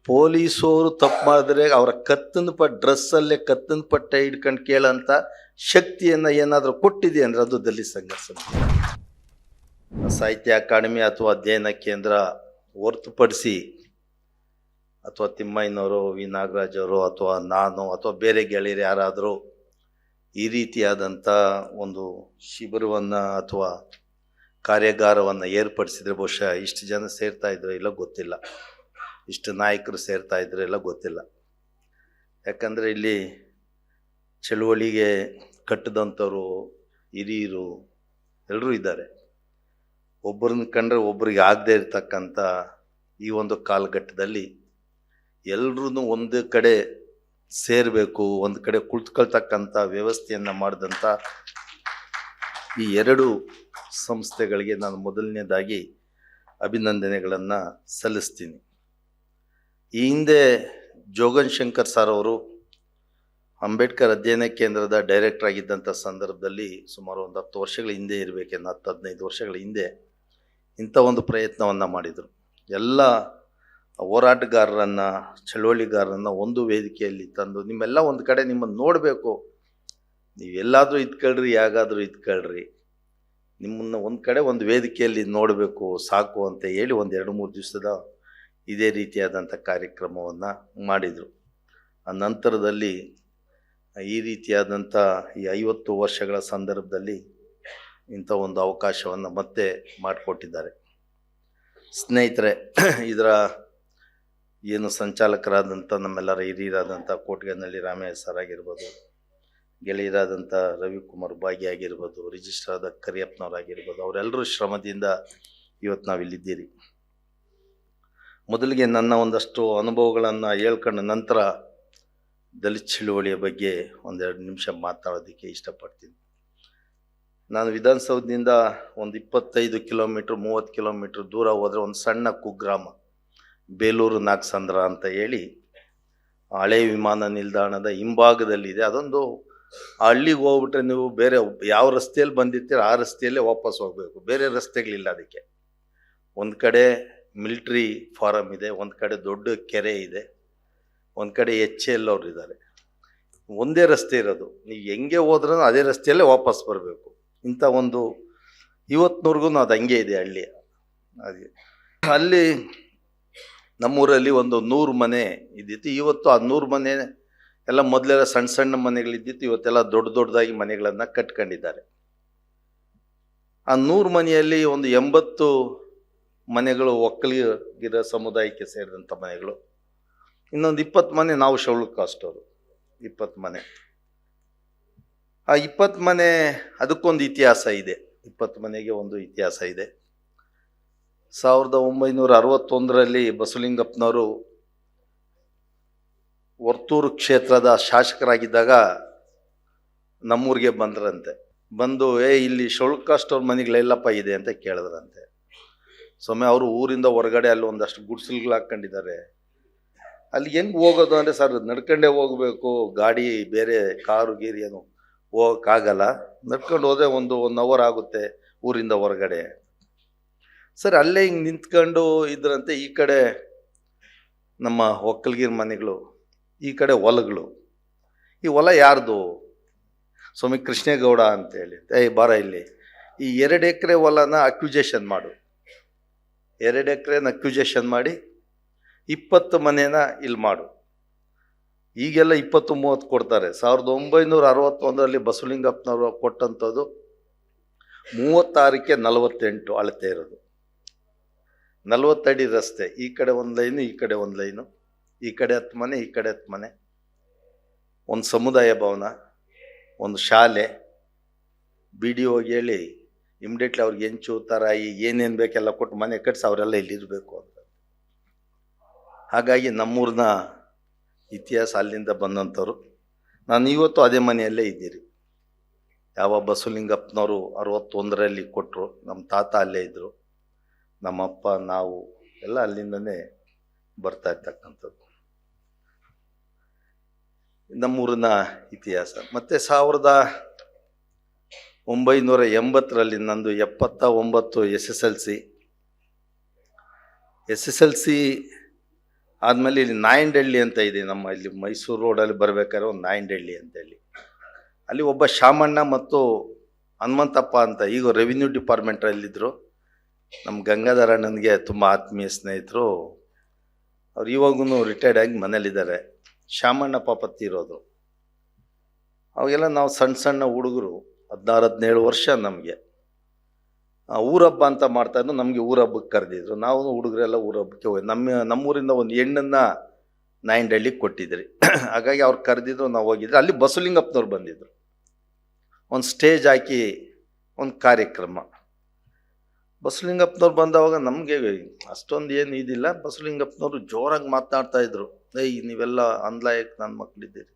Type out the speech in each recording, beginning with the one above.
ಪೊಲೀಸವರು ತಪ್ಪು ಮಾಡಿದ್ರೆ ಅವರ ಕತ್ತನ ಡ್ರೆಸ್ಸಲ್ಲೇ ಕತ್ತನ ಪಟ್ಟ ಹಿಡ್ಕೊಂಡು ಕೇಳೋಂಥ ಶಕ್ತಿಯನ್ನು ಏನಾದರೂ ಕೊಟ್ಟಿದೆ ಅಂದರೆ ಅದು ದಲಿತ ಸಂಘರ್ಷ. ಸಾಹಿತ್ಯ ಅಕಾಡೆಮಿ ಅಥವಾ ಅಧ್ಯಯನ ಕೇಂದ್ರ ಹೊರತುಪಡಿಸಿ ಅಥವಾ ತಿಮ್ಮಯ್ಯನವರು, ವಿ ನಾಗರಾಜ್ ಅವರು ಅಥವಾ ನಾನು ಅಥವಾ ಬೇರೆ ಗೆಳೆಯರು ಯಾರಾದರೂ ಈ ರೀತಿಯಾದಂಥ ಒಂದು ಶಿಬಿರವನ್ನು ಅಥವಾ ಕಾರ್ಯಾಗಾರವನ್ನು ಏರ್ಪಡಿಸಿದರೆ ಬಹುಶಃ ಇಷ್ಟು ಜನ ಸೇರ್ತಾ ಇದ್ರು ಇಲ್ಲ ಗೊತ್ತಿಲ್ಲ, ಇಷ್ಟು ನಾಯಕರು ಸೇರ್ತಾ ಇದ್ರು ಎಲ್ಲ ಗೊತ್ತಿಲ್ಲ. ಯಾಕಂದರೆ ಇಲ್ಲಿ ಚಳುವಳಿಗೆ ಕಟ್ಟಿದಂಥವ್ರು ಹಿರಿಯರು ಎಲ್ಲರೂ ಇದ್ದಾರೆ. ಒಬ್ಬರನ್ನ ಕಂಡ್ರೆ ಒಬ್ಬರಿಗೆ ಆಗದೆ ಇರ್ತಕ್ಕಂಥ ಈ ಒಂದು ಕಾಲಘಟ್ಟದಲ್ಲಿ ಎಲ್ಲರೂ ಒಂದು ಕಡೆ ಸೇರಬೇಕು, ಒಂದು ಕಡೆ ಕುಳಿತುಕೊಳ್ತಕ್ಕಂಥ ವ್ಯವಸ್ಥೆಯನ್ನು ಮಾಡಿದಂಥ ಈ ಎರಡು ಸಂಸ್ಥೆಗಳಿಗೆ ನಾನು ಮೊದಲನೇದಾಗಿ ಅಭಿನಂದನೆಗಳನ್ನು ಸಲ್ಲಿಸ್ತೀನಿ. ಈ ಹಿಂದೆ ಜೋಗನ್ ಶಂಕರ್ ಸರ್ ಅವರು ಅಂಬೇಡ್ಕರ್ ಅಧ್ಯಯನ ಕೇಂದ್ರದ ಡೈರೆಕ್ಟರ್ ಆಗಿದ್ದಂಥ ಸಂದರ್ಭದಲ್ಲಿ ಸುಮಾರು ಒಂದು 10 ವರ್ಷಗಳ ಹಿಂದೆ ಇರಬೇಕೇನೋ, 10-15 ವರ್ಷಗಳ ಹಿಂದೆ ಇಂಥ ಒಂದು ಪ್ರಯತ್ನವನ್ನು ಮಾಡಿದರು. ಎಲ್ಲ ಹೋರಾಟಗಾರರನ್ನು, ಚಳವಳಿಗಾರರನ್ನು ಒಂದು ವೇದಿಕೆಯಲ್ಲಿ ತಂದು ನಿಮ್ಮೆಲ್ಲ ಒಂದು ಕಡೆ ನಿಮ್ಮನ್ನು ನೋಡಬೇಕು, ನೀವೆಲ್ಲಾದರೂ ಇದ್ಕೊಳ್ರಿ, ಯಾಗಾದರೂ ಇದ್ಕೊಳ್ರಿ, ನಿಮ್ಮನ್ನು ಒಂದು ಕಡೆ ಒಂದು ವೇದಿಕೆಯಲ್ಲಿ ನೋಡಬೇಕು ಸಾಕು ಅಂತ ಹೇಳಿ ಒಂದು 2-3 ದಿವಸದ ಇದೇ ರೀತಿಯಾದಂಥ ಕಾರ್ಯಕ್ರಮವನ್ನು ಮಾಡಿದರು. ಆ ನಂತರದಲ್ಲಿ ಈ ರೀತಿಯಾದಂಥ ಈ 50 ವರ್ಷಗಳ ಸಂದರ್ಭದಲ್ಲಿ ಇಂಥ ಒಂದು ಅವಕಾಶವನ್ನು ಮತ್ತೆ ಮಾಡಿಕೊಟ್ಟಿದ್ದಾರೆ. ಸ್ನೇಹಿತರೆ, ಇದರ ಏನು ಸಂಚಾಲಕರಾದಂಥ ನಮ್ಮೆಲ್ಲರ ಹಿರಿಯರಾದಂಥ ಕೋಟೆಗನಹಳ್ಳಿ ರಾಮಯ್ಯ ಸರ್ ಆಗಿರ್ಬೋದು, ಗೆಳೆಯರಾದಂಥ ರವಿಕುಮಾರ್ ಭಾಗಿ ಆಗಿರ್ಬೋದು, ರಿಜಿಸ್ಟರ್ ಆದ ಕರಿಯಪ್ಪನವರಾಗಿರ್ಬೋದು, ಅವರೆಲ್ಲರೂ ಶ್ರಮದಿಂದ ಇವತ್ತು ನಾವಿಲ್ಲಿದ್ದೀರಿ. ಮೊದಲಿಗೆ ನನ್ನ ಒಂದಷ್ಟು ಅನುಭವಗಳನ್ನು ಹೇಳ್ಕೊಂಡ ನಂತರ ದಲಿತ ಚಳುವಳಿಯ ಬಗ್ಗೆ 1-2 ನಿಮಿಷ ಮಾತಾಡೋದಕ್ಕೆ ಇಷ್ಟಪಡ್ತೀನಿ. ನಾನು ವಿಧಾನಸೌಧದಿಂದ ಒಂದು 25 ಕಿಲೋಮೀಟ್ರ್ 30 ಕಿಲೋಮೀಟ್ರ್ ದೂರ ಹೋದರೆ ಒಂದು ಸಣ್ಣ ಕುಗ್ರಾಮ ಬೇಲೂರು ನಾಗಸಂದ್ರ ಅಂತ ಹೇಳಿ ಹಳೆ ವಿಮಾನ ನಿಲ್ದಾಣದ ಹಿಂಭಾಗದಲ್ಲಿದೆ. ಅದೊಂದು ಹಳ್ಳಿಗೆ ಹೋಗ್ಬಿಟ್ರೆ ನೀವು ಬೇರೆ ಯಾವ ರಸ್ತೆಯಲ್ಲಿ ಬಂದಿರ್ತೀರ ಆ ರಸ್ತೆಯಲ್ಲೇ ವಾಪಸ್ ಹೋಗಬೇಕು, ಬೇರೆ ರಸ್ತೆಗಳಿಲ್ಲ ಅದಕ್ಕೆ. ಒಂದು ಕಡೆ ಮಿಲಿಟ್ರಿ ಫಾರಮ್ ಇದೆ, ಒಂದು ಕಡೆ ದೊಡ್ಡ ಕೆರೆ ಇದೆ, ಒಂದು ಕಡೆ HL ಅವ್ರು ಇದ್ದಾರೆ. ಒಂದೇ ರಸ್ತೆ ಇರೋದು, ನೀವು ಹೆಂಗೆ ಹೋದ್ರೂ ಅದೇ ರಸ್ತೆಯಲ್ಲೇ ವಾಪಸ್ ಬರಬೇಕು. ಇಂಥ ಒಂದು ಇವತ್ತಿನವರೆಗೂ ಅದು ಹಂಗೆ ಇದೆ ಹಳ್ಳಿ. ಅದೇ ಅಲ್ಲಿ ನಮ್ಮೂರಲ್ಲಿ ಒಂದು 100 ಮನೆ ಇದ್ದಿತ್ತು. ಇವತ್ತು ಆ 100 ಮನೆ ಎಲ್ಲ ಮೊದಲೆಲ್ಲ ಸಣ್ಣ ಸಣ್ಣ ಮನೆಗಳಿದ್ದಿತ್ತು, ಇವತ್ತೆಲ್ಲ ದೊಡ್ಡ ದೊಡ್ಡದಾಗಿ ಮನೆಗಳನ್ನು ಕಟ್ಕೊಂಡಿದ್ದಾರೆ. ಆ 100 ಮನೆಯಲ್ಲಿ ಒಂದು 80 ಮನೆಗಳು ಒಕ್ಕಲಿಗರ ಸಮುದಾಯಕ್ಕೆ ಸೇರಿದಂಥ ಮನೆಗಳು, ಇನ್ನೊಂದು 20 ಮನೆ ನಾವು ಶೆಡ್ಯೂಲ್ ಕಾಸ್ಟ್ ಅವರು. 20 ಮನೆ. ಆ 20 ಮನೆ ಅದಕ್ಕೊಂದು ಇತಿಹಾಸ ಇದೆ. 20 ಮನೆಗೆ ಒಂದು ಇತಿಹಾಸ ಇದೆ. 1961ರಲ್ಲಿ ಬಸವಲಿಂಗಪ್ಪನವರು ವರ್ತೂರು ಕ್ಷೇತ್ರದ ಶಾಸಕರಾಗಿದ್ದಾಗ ನಮ್ಮೂರಿಗೆ ಬಂದ್ರಂತೆ. ಬಂದು ಇಲ್ಲಿ ಶೆಡ್ಯೂಲ್ ಕಾಸ್ಟ್ ಅವ್ರ ಮನೆಗಳೆಲ್ಲಪ್ಪ ಇದೆ ಅಂತ ಕೇಳಿದ್ರಂತೆ. ಸೊಮ್ಮೆ ಅವರು ಊರಿಂದ ಹೊರಗಡೆ ಅಲ್ಲಿ ಒಂದಷ್ಟು ಗುಡ್ಸಲ್ಗಳು ಹಾಕ್ಕೊಂಡಿದ್ದಾರೆ, ಅಲ್ಲಿ ಹೆಂಗೆ ಹೋಗೋದು ಅಂದರೆ, ಸರ್ ನಡ್ಕೊಂಡೇ ಹೋಗಬೇಕು, ಗಾಡಿ ಬೇರೆ ಕಾರು ಗೀರು ಏನು ಹೋಗೋಕ್ಕಾಗಲ್ಲ, ನಡ್ಕೊಂಡು ಹೋದರೆ ಒಂದು 1 ಅವರ್ ಆಗುತ್ತೆ ಊರಿಂದ ಹೊರಗಡೆ. ಸರ್ ಅಲ್ಲೇ ಹಿಂಗೆ ನಿಂತ್ಕೊಂಡು ಇದ್ರಂತೆ. ಈ ಕಡೆ ನಮ್ಮ ಒಕ್ಕಲ್ಗಿರ ಮನೆಗಳು, ಈ ಕಡೆ ಹೊಲಗಳು. ಈ ಹೊಲ ಯಾರ್ದು? ಸ್ವಾಮಿ ಕೃಷ್ಣೇಗೌಡ ಅಂತೇಳಿ. ಬಾರ ಇಲ್ಲಿ ಈ 2 ಎಕರೆ ಹೊಲನ ಅಕ್ವಿಜೇಷನ್ ಮಾಡು, 2 ಎಕರೆನ ಅಕ್ವಿಜೇಷನ್ ಮಾಡಿ 20 ಮನೇನ ಇಲ್ಲಿ ಮಾಡು. ಈಗೆಲ್ಲ 20-30 ಕೊಡ್ತಾರೆ. 1961ರಲ್ಲಿ ಬಸವಲಿಂಗಪ್ಪನವರು ಕೊಟ್ಟಂಥದ್ದು 36ಕ್ಕೆ 48 ಅಳತೆ ಇರೋದು, 40 ಅಡಿ ರಸ್ತೆ. ಈ ಕಡೆ ಒಂದು ಲೈನು, ಈ ಕಡೆ ಒಂದು ಲೈನು, ಈ ಕಡೆ 10 ಮನೆ, ಈ ಕಡೆ 10 ಮನೆ, ಒಂದು ಸಮುದಾಯ ಭವನ, ಒಂದು ಶಾಲೆ. BDO ಹೇಳಿ ಇಮಿಡಿಯೇಟ್ಲಿ ಅವ್ರಿಗೆ ಹೆಂಚು ತರಾಯಿ ಏನೇನು ಬೇಕೆಲ್ಲ ಕೊಟ್ಟು ಮನೆ ಕಟ್ಟಿಸಿ ಅವರೆಲ್ಲ ಇಲ್ಲಿರಬೇಕು ಅಂತ. ಹಾಗಾಗಿ ನಮ್ಮೂರಿನ ಇತಿಹಾಸ ಅಲ್ಲಿಂದ ಬಂದಂಥವ್ರು. ನಾನು ಇವತ್ತು ಅದೇ ಮನೆಯಲ್ಲೇ ಇದ್ದೀರಿ. ಯಾವ ಬಸವಲಿಂಗಪ್ಪನವರು 61ರಲ್ಲಿ ಕೊಟ್ಟರು, ನಮ್ಮ ತಾತ ಅಲ್ಲೇ ಇದ್ದರು, ನಮ್ಮಪ್ಪ ನಾವು ಎಲ್ಲ ಅಲ್ಲಿಂದನೇ ಬರ್ತಾ ಇರ್ತಕ್ಕಂಥದ್ದು ನಮ್ಮೂರಿನ ಇತಿಹಾಸ. ಮತ್ತು 1980ರಲ್ಲಿ ನಂದು 79 SSLC ಆದಮೇಲೆ ಇಲ್ಲಿ ನಾಯಂಡಹಳ್ಳಿ ಅಂತ ಇದೆ, ನಮ್ಮ ಇಲ್ಲಿ ಮೈಸೂರು ರೋಡಲ್ಲಿ ಬರಬೇಕಾದ್ರೆ ಒಂದು ನಾಯಂಡಹಳ್ಳಿ ಅಂತೇಳಿ, ಅಲ್ಲಿ ಒಬ್ಬ ಶಾಮಣ್ಣ ಮತ್ತು ಹನುಮಂತಪ್ಪ ಅಂತ ಈಗ ರೆವಿನ್ಯೂ ಡಿಪಾರ್ಟ್ಮೆಂಟಲ್ಲಿದ್ದರು. ನಮ್ಮ ಗಂಗಾಧರ ಅಣ್ಣನಿಗೆ ತುಂಬ ಆತ್ಮೀಯ ಸ್ನೇಹಿತರು. ಅವ್ರು ಇವಾಗೂ ರಿಟೈರ್ಡ್ ಆಗಿ ಮನೇಲಿದ್ದಾರೆ. ಶಾಮಣ್ಣ ಪಾಪ ತೀರೋದು. ಅವಾಗೆಲ್ಲ ನಾವು ಸಣ್ಣ ಸಣ್ಣ ಹುಡುಗರು, 16-17 ವರ್ಷ ನಮಗೆ. ಊರಹಬ್ಬ ಅಂತ ಮಾಡ್ತಾಯಿದ್ರು, ನಮಗೆ ಊರಹಬ್ಬಕ್ಕೆ ಕರೆದಿದ್ರು. ನಾವು ಹುಡುಗರೆಲ್ಲ ಊರಹಬ್ಬಕ್ಕೆ ಹೋಗಿ ನಮ್ಮೂರಿಂದ ಒಂದು ಹೆಣ್ಣನ್ನು ನಾಯಂಡಹಳ್ಳಿಗೆ ಕೊಟ್ಟಿದ್ರಿ. ಹಾಗಾಗಿ ಅವ್ರು ಕರೆದಿದ್ರು, ನಾವು ಹೋಗಿದ್ರಿ. ಅಲ್ಲಿ ಬಸವಲಿಂಗಪ್ಪನವ್ರು ಬಂದಿದ್ರು. ಒಂದು ಸ್ಟೇಜ್ ಹಾಕಿ ಒಂದು ಕಾರ್ಯಕ್ರಮ. ಬಸವಲಿಂಗಪ್ಪನವ್ರು ಬಂದವಾಗ ನಮಗೆ ಅಷ್ಟೊಂದು ಏನು ಇದಿಲ್ಲ. ಬಸವಲಿಂಗಪ್ಪನವರು ಜೋರಾಗಿ ಮಾತನಾಡ್ತಾಯಿದ್ರು. ನೀವೆಲ್ಲ ಅನ್ಲಾಯಕ್ ನನ್ನ ಮಕ್ಕಳಿದ್ದೀರಿ,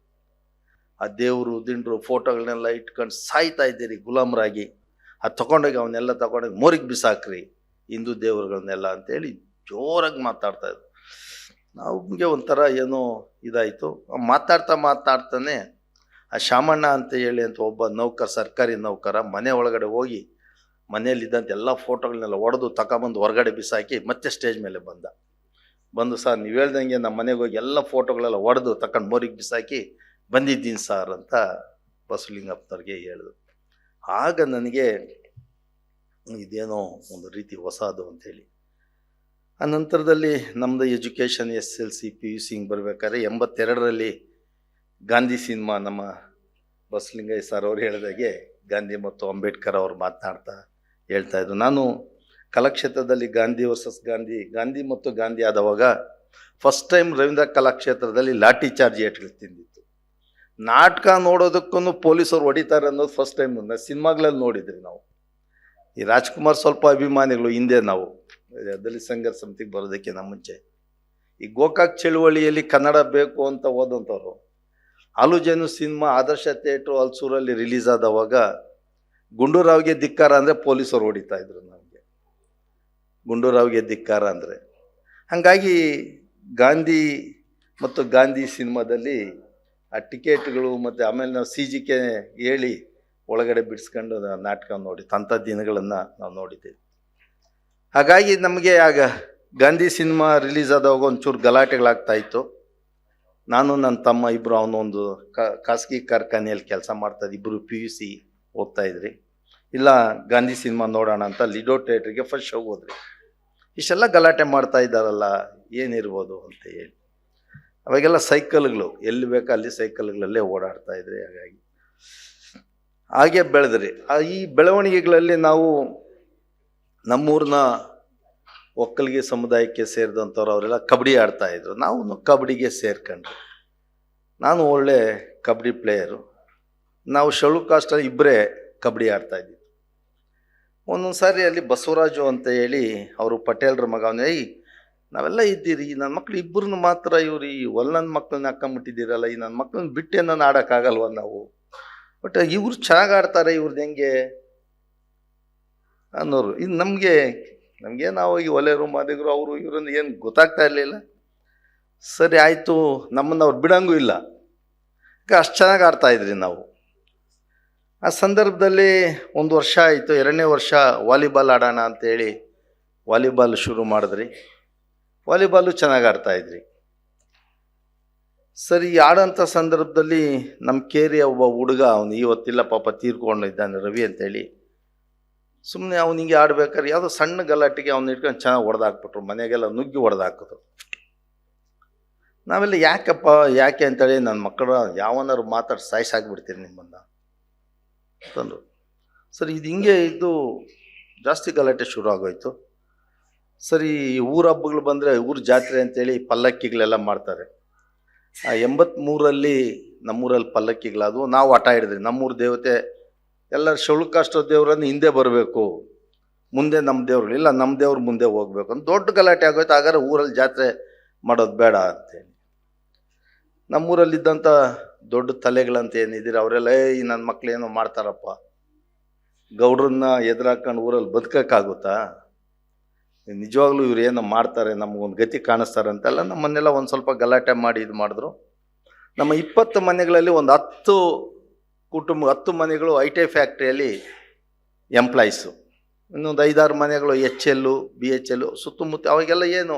ಆ ದೇವರು ದಿಂಡ್ರು ಫೋಟೋಗಳನ್ನೆಲ್ಲ ಇಟ್ಕೊಂಡು ಸಾಯ್ತಾ ಇದ್ದೀರಿ ಗುಲಾಮರಾಗಿ. ಅದು ತೊಗೊಂಡೋಗಿ ಅವನ್ನೆಲ್ಲ ತೊಗೊಂಡೋಗಿ ಮೋರಿಗೆ ಬಿಸಾಕ್ರಿ ಹಿಂದೂ ದೇವರುಗಳನ್ನೆಲ್ಲ ಅಂತೇಳಿ ಜೋರಾಗಿ ಮಾತಾಡ್ತಾಯಿದ್ರು. ನಮಗೆ ಒಂಥರ ಏನೋ ಇದಾಯಿತು. ಮಾತಾಡ್ತಾನೆ ಆ ಶಾಮಣ್ಣ ಅಂತ ಹೇಳಿ ಅಂತ ಒಬ್ಬ ನೌಕರ, ಸರ್ಕಾರಿ ನೌಕರ, ಮನೆ ಒಳಗಡೆ ಹೋಗಿ ಮನೆಯಲ್ಲಿದ್ದಂಥ ಎಲ್ಲ ಫೋಟೋಗಳನ್ನೆಲ್ಲ ಒಡೆದು ತಗೊಂಬಂದು ಹೊರಗಡೆ ಬಿಸಾಕಿ ಮತ್ತೆ ಸ್ಟೇಜ್ ಮೇಲೆ ಬಂದು ಸರ್ ನೀವು ಹೇಳ್ದಂಗೆ ನಮ್ಮ ಮನೆಗೆ ಹೋಗಿ ಎಲ್ಲ ಫೋಟೋಗಳೆಲ್ಲ ಒಡೆದು ತಗೊಂಡು ಮೋರಿಗೆ ಬಿಸಾಕಿ ಬಂದಿದ್ದೀನಿ ಸರ್ ಅಂತ ಬಸವಲಿಂಗಪ್ಪನವ್ರಿಗೆ ಹೇಳಿದ್ರು. ಆಗ ನನಗೆ ಇದೇನೋ ಒಂದು ರೀತಿ ಹೊಸದು ಅಂಥೇಳಿ. ಆ ನಂತರದಲ್ಲಿ ನಮ್ಮದು ಎಜುಕೇಷನ್ SLC PUC ಹಿಂಗೆ ಬರಬೇಕಾದ್ರೆ 82ರಲ್ಲಿ ಗಾಂಧಿ ಸಿನಿಮಾ, ನಮ್ಮ ಬಸವಲಿಂಗಯ್ಯ ಸರ್ ಅವ್ರು ಹೇಳಿದಾಗೆ ಗಾಂಧಿ ಮತ್ತು ಅಂಬೇಡ್ಕರ್ ಅವ್ರು ಹೇಳ್ತಾಯಿದ್ರು. ನಾನು ಕಲಾಕ್ಷೇತ್ರದಲ್ಲಿ ಗಾಂಧಿ ವರ್ಸಸ್ ಗಾಂಧಿ ಮತ್ತು ಗಾಂಧಿ ಆದವಾಗ ಫಸ್ಟ್ ಟೈಮ್ ರವೀಂದ್ರ ಕಲಾಕ್ಷೇತ್ರದಲ್ಲಿ ಲಾಠಿ ಚಾರ್ಜ್ ಏಟ್ಗಳು ತಿಂದಿತ್ತು. ನಾಟಕ ನೋಡೋದಕ್ಕೂ ಪೊಲೀಸರು ಹೊಡಿತಾರೆ ಅನ್ನೋದು ಫಸ್ಟ್ ಟೈಮ್ ಸಿನಿಮಾಗಳಲ್ಲಿ ನೋಡಿದ್ರಿ ನಾವು. ಈ ರಾಜ್ಕುಮಾರ್ ಸ್ವಲ್ಪ ಅಭಿಮಾನಿಗಳು ಹಿಂದೆ ನಾವು ದಲಿತ ಸಂಘರ್ಷ ಸಮಿತಿಗೆ ಬರೋದಕ್ಕಿಂತ ಮುಂಚೆ ಈ ಗೋಕಾಕ್ ಚಳುವಳಿಯಲ್ಲಿ ಕನ್ನಡ ಬೇಕು ಅಂತ ಓದಂಥವ್ರು. ಆಲೂಜೇನು ಸಿನಿಮಾ ಆದರ್ಶ ಥಿಯೇಟ್ರು ಹಲ್ಸೂರಲ್ಲಿ ರಿಲೀಸ್ ಆದವಾಗ ಗುಂಡೂರಾವ್ಗೆ ಧಿಕ್ಕಾರ ಅಂದರೆ ಪೊಲೀಸರು ಹೊಡಿತಾ ಇದ್ರು ನಮಗೆ, ಗುಂಡೂರಾವ್ಗೆ ಧಿಕ್ಕಾರ ಅಂದರೆ. ಹಾಗಾಗಿ ಗಾಂಧಿ ಮತ್ತು ಗಾಂಧಿ ಸಿನಿಮಾದಲ್ಲಿ ಆ ಟಿಕೆಟ್ಗಳು ಮತ್ತು ಆಮೇಲೆ ನಾವು CGK ಹೇಳಿ ಒಳಗಡೆ ಬಿಡಿಸ್ಕೊಂಡು ನಾಟಕ ಅಂಥ ದಿನಗಳನ್ನು ನಾವು ನೋಡಿದ್ದೇವೆ. ಹಾಗಾಗಿ ನಮಗೆ ಆಗ ಗಾಂಧಿ ಸಿನಿಮಾ ರಿಲೀಸ್ ಆದವಾಗ ಒಂಚೂರು ಗಲಾಟೆಗಳಾಗ್ತಾಯಿತ್ತು. ನಾನು ನನ್ನ ತಮ್ಮ ಇಬ್ಬರು, ಅವನೊಂದು ಖಾಸಗಿ ಕಾರ್ಖಾನೆಯಲ್ಲಿ ಕೆಲಸ ಮಾಡ್ತಾಯಿದ್ದ, ಇಬ್ಬರು PUC ಓದ್ತಾಯಿದ್ರಿ. ಇಲ್ಲ ಗಾಂಧಿ ಸಿನಿಮಾ ನೋಡೋಣ ಅಂತ ಲಿಡೋ ಥಿಯೇಟ್ರಿಗೆ ಫಸ್ಟ್ ಶೋ ಹೋದ್ರಿ. ಇಷ್ಟೆಲ್ಲ ಗಲಾಟೆ ಮಾಡ್ತಾ ಇದ್ದಾರಲ್ಲ, ಏನಿರ್ಬೋದು ಅಂತ ಹೇಳಿ. ಅವಾಗೆಲ್ಲ ಸೈಕಲ್ಗಳು ಎಲ್ಲಿ ಬೇಕೋ ಅಲ್ಲಿ ಸೈಕಲ್ಗಳಲ್ಲೇ ಓಡಾಡ್ತಾಯಿದ್ರಿ. ಹಾಗೆ ಬೆಳೆದ್ರಿ. ಈ ಬೆಳವಣಿಗೆಗಳಲ್ಲಿ ನಾವು ನಮ್ಮೂರಿನ ಒಕ್ಕಲಿಗೆ ಸಮುದಾಯಕ್ಕೆ ಸೇರಿದಂಥವ್ರು ಅವರೆಲ್ಲ ಕಬಡ್ಡಿ ಆಡ್ತಾಯಿದ್ರು. ನಾವು ಕಬಡ್ಡಿಗೆ ಸೇರ್ಕೊಂಡ್ರಿ. ನಾನು ಒಳ್ಳೆ ಕಬಡ್ಡಿ ಪ್ಲೇಯರು. ನಾವು ಶೆಡ್ಯೂಲ್ ಕಾಸ್ಟಲ್ಲಿ ಇಬ್ಬರೇ ಕಬಡ್ಡಿ ಆಡ್ತಾಯಿದ್ವಿ. ಒಂದೊಂದು ಸಾರಿ ಅಲ್ಲಿ ಬಸವರಾಜು ಅಂತ ಹೇಳಿ ಅವರು ಪಟೇಲ್ರ ಮಗ, ನಾವೆಲ್ಲ ಇದ್ದೀರಿ, ನನ್ನ ಮಕ್ಳು ಇಬ್ಬರನ್ನ ಮಾತ್ರ ಇವ್ರು ಈ ನನ್ನ ಮಕ್ಕಳನ್ನ ಹಾಕೊಂಬಿಟ್ಟಿದ್ದೀರಲ್ಲ, ಈ ನನ್ನ ಮಕ್ಕಳನ್ನ ಬಿಟ್ಟೆ ನಾನು ಆಡೋಕ್ಕಾಗಲ್ವ ನಾವು, ಬಟ್ ಇವ್ರು ಚೆನ್ನಾಗಿ ಆಡ್ತಾರೆ, ಇವ್ರದ್ದು ಹೆಂಗೆ ಅನ್ನೋರು. ಇದು ನಮಗೆ ನಾವು ಈ ಒಲೆರು ಮಾದಿಗರು ಅವರು ಇವ್ರನ್ನ ಏನು ಗೊತ್ತಾಗ್ತಾ ಇರಲಿಲ್ಲ. ಸರಿ ಆಯಿತು, ನಮ್ಮನ್ನು ಅವ್ರು ಬಿಡಂಗೂ ಇಲ್ಲ, ಅಷ್ಟು ಚೆನ್ನಾಗಿ ಆಡ್ತಾಯಿದ್ರಿ ನಾವು. ಆ ಸಂದರ್ಭದಲ್ಲಿ 1 ವರ್ಷ ಆಯಿತು, 2ನೇ ವರ್ಷ ವಾಲಿಬಾಲ್ ಆಡೋಣ ಅಂತೇಳಿ ವಾಲಿಬಾಲ್ ಶುರು ಮಾಡಿದ್ರಿ. ವಾಲಿಬಾಲು ಚೆನ್ನಾಗಿ ಆಡ್ತಾಯಿದ್ರಿ. ಸರಿ, ಆಡೋಂಥ ಸಂದರ್ಭದಲ್ಲಿ ನಮ್ಮ ಕೇರಿಯ ಒಬ್ಬ ಹುಡುಗ, ಅವನು ಇವತ್ತಿಲ್ಲ ಪಾಪ ತೀರ್ಕೊಂಡಿದ್ದಾನೆ, ರವಿ ಅಂತೇಳಿ. ಸುಮ್ಮನೆ ಅವನಿಗೆ ಆಡ್ಬೇಕಾದ್ರೆ ಯಾವುದೋ ಸಣ್ಣ ಗಲಾಟೆಗೆ ಅವ್ನು ಇಟ್ಕೊಂಡು ಚೆನ್ನಾಗಿ ಹೊಡೆದಾಕ್ಬಿಟ್ರು, ಮನೆಗೆಲ್ಲ ನುಗ್ಗಿ ಹೊಡೆದಾಕಿದ್ರು. ನಾವೆಲ್ಲ ಯಾಕೆ ಅಂತೇಳಿ ನನ್ನ ಮಕ್ಕಳು ಯಾವನಾರು ಮಾತಾಡಿ ಸಾಯಿಸಾಕ್ಬಿಡ್ತೀರಿ ನಿಮ್ಮನ್ನು ಅಂತಂದರು. ಸರಿ, ಇದು ಹಿಂಗೆ ಇದು ಜಾಸ್ತಿ ಗಲಾಟೆ ಶುರು ಆಗೋಯ್ತು. ಸರಿ, ಊರ ಹಬ್ಬಗಳು ಬಂದರೆ ಊರ ಜಾತ್ರೆ ಅಂತೇಳಿ ಪಲ್ಲಕ್ಕಿಗಳೆಲ್ಲ ಮಾಡ್ತಾರೆ. 83ರಲ್ಲಿ ನಮ್ಮೂರಲ್ಲಿ ಪಲ್ಲಕ್ಕಿಗಳಾದವು. ನಾವು ಆಟ ಹಿಡಿದ್ರಿ, ನಮ್ಮೂರ ದೇವತೆ ಎಲ್ಲರೂ ಶೌಳಕಾಷ್ಟ ದೇವರನ್ನು ಹಿಂದೆ ಬರಬೇಕು, ಮುಂದೆ ನಮ್ಮ ದೇವ್ರು ಇಲ್ಲ, ನಮ್ಮ ದೇವ್ರು ಮುಂದೆ ಹೋಗ್ಬೇಕು ಅಂತ ದೊಡ್ಡ ಗಲಾಟೆ ಆಗೋಯ್ತು. ಹಾಗಾದ್ರೆ ಊರಲ್ಲಿ ಜಾತ್ರೆ ಮಾಡೋದು ಬೇಡ ಅಂತೇಳಿ ನಮ್ಮೂರಲ್ಲಿದ್ದಂಥ ದೊಡ್ಡ ತಲೆಗಳಂತ ಏನಿದ್ದೀರಿ ಅವರೆಲ್ಲ, ನನ್ನ ಮಕ್ಳೇನೋ ಮಾಡ್ತಾರಪ್ಪ, ಗೌಡ್ರನ್ನ ಎದುರಾಕೊಂಡು ಊರಲ್ಲಿ ಬದುಕೋಕ್ಕಾಗುತ್ತಾ, ನಿಜವಾಗ್ಲೂ ಇವ್ರು ಏನೋ ಮಾಡ್ತಾರೆ, ನಮಗೊಂದು ಗತಿ ಕಾಣಿಸ್ತಾರೆ ಅಂತೆಲ್ಲ ನಮ್ಮನ್ನೆಲ್ಲ ಒಂದು ಸ್ವಲ್ಪ ಗಲಾಟೆ ಮಾಡಿ ಇದು ಮಾಡಿದ್ರು. ನಮ್ಮ 20 ಮನೆಗಳಲ್ಲಿ ಒಂದು 10 ಮನೆಗಳು ITI ಫ್ಯಾಕ್ಟ್ರಿಯಲ್ಲಿ ಎಂಪ್ಲಾಯೀಸು, ಇನ್ನೊಂದು 5-6 ಮನೆಗಳು HL BHL ಸುತ್ತಮುತ್ತ. ಅವಾಗೆಲ್ಲ ಏನು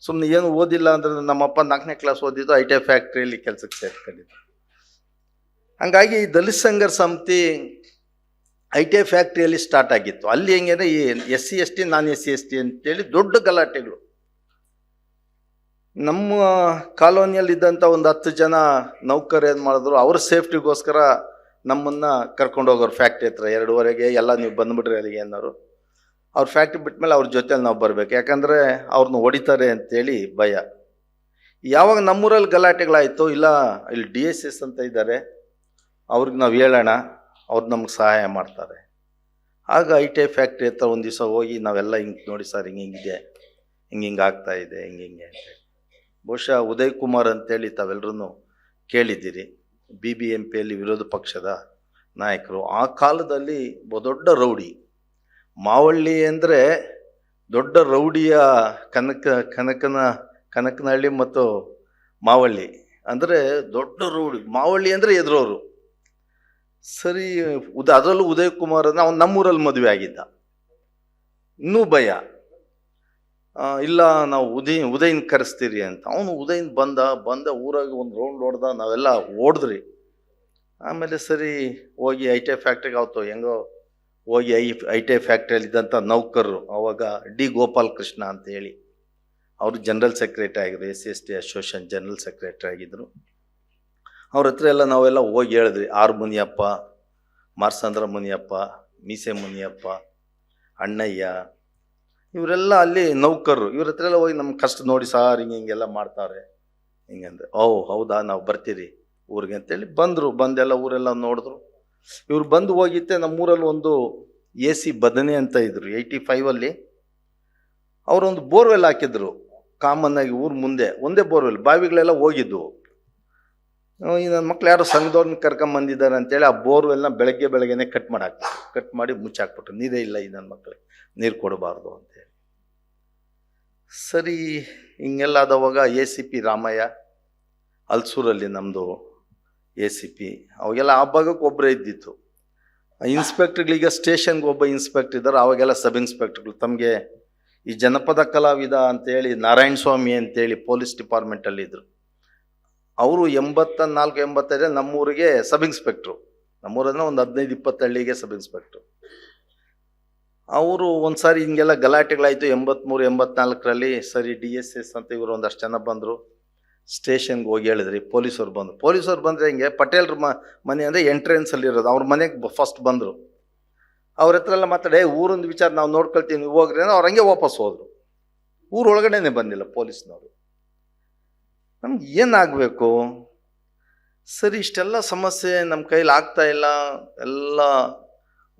ಸುಮ್ಮನೆ ಏನು ಓದಿಲ್ಲ ಅಂದ್ರೆ ನಮ್ಮಪ್ಪ 4ನೇ ಕ್ಲಾಸ್ ಓದಿದ್ದು ಐ ಟಿ ಐ ಫ್ಯಾಕ್ಟ್ರಿಯಲ್ಲಿ ಕೆಲಸಕ್ಕೆ ಸೇರ್ಕೊಂಡಿದ್ದು. ಹಂಗಾಗಿ ಈ ದಲಿತ ಸಂಘರ್ಷ ಸಮಿತಿ ಐ ಟಿ ಐ ಫ್ಯಾಕ್ಟ್ರಿಯಲ್ಲಿ ಸ್ಟಾರ್ಟ್ ಆಗಿತ್ತು. ಅಲ್ಲಿ ಹೆಂಗೆ ಈ SC ST ನಾನ್ SC ST ಅಂತೇಳಿ ದೊಡ್ಡ ಗಲಾಟೆಗಳು. ನಮ್ಮ ಕಾಲೋನಿಯಲ್ಲಿ ಇದ್ದಂಥ ಒಂದು 10 ಜನ ನೌಕರು ಏನು ಮಾಡಿದ್ರು, ಅವ್ರ ಸೇಫ್ಟಿಗೋಸ್ಕರ ನಮ್ಮನ್ನು ಕರ್ಕೊಂಡು ಹೋಗೋರು ಫ್ಯಾಕ್ಟ್ರಿ ಹತ್ರ 2:30ಗೆ ಎಲ್ಲ ನೀವು ಬಂದುಬಿಡ್ರಿ ಅಲ್ಲಿಗೆ ಅನ್ನೋರು. ಅವ್ರ ಫ್ಯಾಕ್ಟ್ರಿ ಬಿಟ್ಮೇಲೆ ಅವ್ರ ಜೊತೆಲಿ ನಾವು ಬರಬೇಕು, ಯಾಕಂದರೆ ಅವ್ರನ್ನ ಹೊಡಿತಾರೆ ಅಂತೇಳಿ ಭಯ. ಯಾವಾಗ ನಮ್ಮೂರಲ್ಲಿ ಗಲಾಟೆಗಳಾಯಿತು, ಇಲ್ಲ ಇಲ್ಲಿ DSS ಅಂತ ಇದ್ದಾರೆ, ಅವ್ರಿಗೆ ನಾವು ಹೇಳೋಣ, ಅವ್ರು ನಮ್ಗೆ ಸಹಾಯ ಮಾಡ್ತಾರೆ. ಆಗ ಐ ಟಿ ಐ ಫ್ಯಾಕ್ಟ್ರಿ ಹತ್ರ ಒಂದು ದಿವಸ ಹೋಗಿ ನಾವೆಲ್ಲ ಹಿಂಗೆ ನೋಡಿ ಸರ್ ಹಿಂಗಿದೆ, ಹಿಂಗೆ ಆಗ್ತಾ ಇದೆ, ಹಿಂಗೆ ಅಂತೇಳಿ. ಬಹುಶಃ ಉದಯ್ ಕುಮಾರ್ ಅಂತೇಳಿ ತಾವೆಲ್ಲರೂ ಕೇಳಿದ್ದೀರಿ, BBMPಯಲ್ಲಿ ವಿರೋಧ ಪಕ್ಷದ ನಾಯಕರು. ಆ ಕಾಲದಲ್ಲಿ ದೊಡ್ಡ ರೌಡಿ, ಮಾವಳ್ಳಿ ಅಂದರೆ ದೊಡ್ಡ ರೌಡಿಯ ಕನಕನಹಳ್ಳಿ ಮತ್ತು ಮಾವಳ್ಳಿ ಅಂದರೆ ದೊಡ್ಡ ರೌಡಿ. ಮಾವಳ್ಳಿ ಅಂದರೆ ಎದುರೋರು. ಸರಿ, ಅದರಲ್ಲೂ ಉದಯ್ ಕುಮಾರ್ ಅಂದ್ರೆ ಅವ್ನು ನಮ್ಮೂರಲ್ಲಿ ಮದುವೆ ಆಗಿದ್ದ. ಇನ್ನೂ ಭಯ, ಇಲ್ಲ ನಾವು ಉದಯನ್ ಕರೆಸ್ತೀರಿ ಅಂತ. ಅವನು ಉದಯನ್ ಬಂದ ಊರಾಗ ಒಂದು ರೌಂಡ್ ಹೊಡೆದ, ನಾವೆಲ್ಲ ಓಡಿದ್ರಿ. ಆಮೇಲೆ ಸರಿ ಹೋಗಿ ಐ ಟಿ ಐ ಫ್ಯಾಕ್ಟ್ರಿಗೆ ಅವತ್ತು ಹೆಂಗೋ ಹೋಗಿ ಐ ಟಿ ಐ ಫ್ಯಾಕ್ಟ್ರಿಯಲ್ಲಿ ಇದ್ದಂಥ ನೌಕರರು, ಅವಾಗ ಡಿ ಗೋಪಾಲ್ ಕೃಷ್ಣ ಅಂತ ಹೇಳಿ ಅವರು ಜನರಲ್ ಸೆಕ್ರೆಟರಿ ಆಗಿದ್ರು, SC ST association general secretary ಆಗಿದ್ರು. ಅವ್ರ ಹತ್ರ ಎಲ್ಲ ನಾವೆಲ್ಲ ಹೋಗಿ ಹೇಳಿದ್ರಿ, ಆರ್ ಮುನಿಯಪ್ಪ, ಮಾರ್ಸಂದ್ರ ಮುನಿಯಪ್ಪ, ಮೀಸೆ ಮುನಿಯಪ್ಪ, ಅಣ್ಣಯ್ಯ, ಇವರೆಲ್ಲ ಅಲ್ಲಿ ನೌಕರರು. ಇವ್ರ ಹತ್ರ ಎಲ್ಲ ಹೋಗಿ ನಮ್ಮ ಕಷ್ಟ ನೋಡಿ ಸಾರ್ ಹಿಂಗೆಲ್ಲ ಮಾಡ್ತಾರೆ ಹಿಂಗಂದ್ರೆ, ಹೌದಾ ನಾವು ಬರ್ತೀರಿ ಊರಿಗೆ ಅಂತೇಳಿ ಬಂದರು. ಬಂದೆಲ್ಲ ಊರೆಲ್ಲ ನೋಡಿದ್ರು. ಇವ್ರು ಬಂದು ಹೋಗಿತ್ತೆ. ನಮ್ಮೂರಲ್ಲಿ ಒಂದು AC ಬದನೆ ಅಂತ ಇದ್ರು 85ಅಲ್ಲಿ. ಅವರೊಂದು ಬೋರ್ವೆಲ್ ಹಾಕಿದ್ರು ಕಾಮನ್ ಆಗಿ ಊರ ಮುಂದೆ, ಒಂದೇ ಬೋರ್ವೆಲ್, ಬಾವಿಗಳೆಲ್ಲ ಹೋಗಿದ್ವು. ಈ ನನ್ನ ಮಕ್ಳು ಯಾರೋ ಸಂಘದವ್ರನ್ನ ಕರ್ಕೊಂಬಂದಿದ್ದಾರೆ ಅಂತೇಳಿ ಆ ಬೋರ್ವೆಲ್ನ ಬೆಳಗ್ಗೆನೆ ಕಟ್ ಮಾಡಿ ಮುಚ್ಚಾಕ್ಬಿಟ್ರು. ನೀರೇ ಇಲ್ಲ ಈ ನನ್ನ ಮಕ್ಳಿಗೆ, ನೀರು ಕೊಡಬಾರ್ದು ಅಂತೇಳಿ. ಸರಿ, ಹಿಂಗೆಲ್ಲ ಆದವಾಗ ACP ರಾಮಯ್ಯ, ಹಲ್ಸೂರಲ್ಲಿ ನಮ್ಮದು ACP, ಅವಾಗೆಲ್ಲ ಆ ಭಾಗಕ್ಕೆ ಒಬ್ಬರೇ ಇದ್ದಿತ್ತು. ಇನ್ಸ್ಪೆಕ್ಟ್ರುಗಳೀಗ ಸ್ಟೇಷನ್ಗೆ ಒಬ್ಬ ಇನ್ಸ್ಪೆಕ್ಟ್ರ್ ಇದ್ದಾರೆ, ಅವಾಗೆಲ್ಲ ಸಬ್ ಇನ್ಸ್ಪೆಕ್ಟ್ರುಗಳು. ತಮಗೆ ಈ ಜನಪದ ಕಲಾವಿದ ಅಂತೇಳಿ ನಾರಾಯಣ ಸ್ವಾಮಿ ಅಂತೇಳಿ ಪೊಲೀಸ್ ಡಿಪಾರ್ಟ್ಮೆಂಟಲ್ಲಿ ಇದ್ರು. ಅವರು 84-85 ನಮ್ಮೂರಿಗೆ ಸಬ್ ಇನ್ಸ್ಪೆಕ್ಟ್ರು. ನಮ್ಮೂರನ್ನ ಒಂದು 15-20 ಹಳ್ಳಿಗೆ ಸಬ್ ಇನ್ಸ್ಪೆಕ್ಟ್ರು. ಅವರು ಒಂದು ಸಾರಿ ಹಿಂಗೆಲ್ಲ ಗಲಾಟೆಗಳಾಯಿತು 83-84ರಲ್ಲಿ. ಸರಿ, DSS ಅಂತ ಇವರು ಒಂದಷ್ಟು ಜನ ಬಂದರು. ಸ್ಟೇಷನ್ಗೆ ಹೋಗಿ ಹೇಳಿದ್ರಿ, ಪೊಲೀಸವ್ರು ಬಂದರೆ ಹಿಂಗೆ ಪಟೇಲ್ರ ಮನೆ ಅಂದರೆ ಎಂಟ್ರೆನ್ಸಲ್ಲಿ ಇರೋದು, ಅವ್ರ ಮನೆಗೆ ಫಸ್ಟ್ ಬಂದರು. ಅವ್ರ ಹತ್ರ ಎಲ್ಲ ಮಾತಾಡಿ, ಊರೊಂದು ವಿಚಾರ ನಾವು ನೋಡ್ಕೊಳ್ತೀವಿ, ನೀವು ಹೋಗ್ರಿ ಅಂದ್ರೆ ಅವ್ರು ಹಂಗೆ ವಾಪಸ್ ಹೋದರು. ಊರೊಳಗಡೆನೆ ಬಂದಿಲ್ಲ ಪೊಲೀಸ್ನವರು. ನಮ್ಗೆ ಏನಾಗಬೇಕು? ಸರಿ, ಇಷ್ಟೆಲ್ಲ ಸಮಸ್ಯೆ ನಮ್ಮ ಕೈಲಿ ಆಗ್ತಾ ಇಲ್ಲ. ಎಲ್ಲ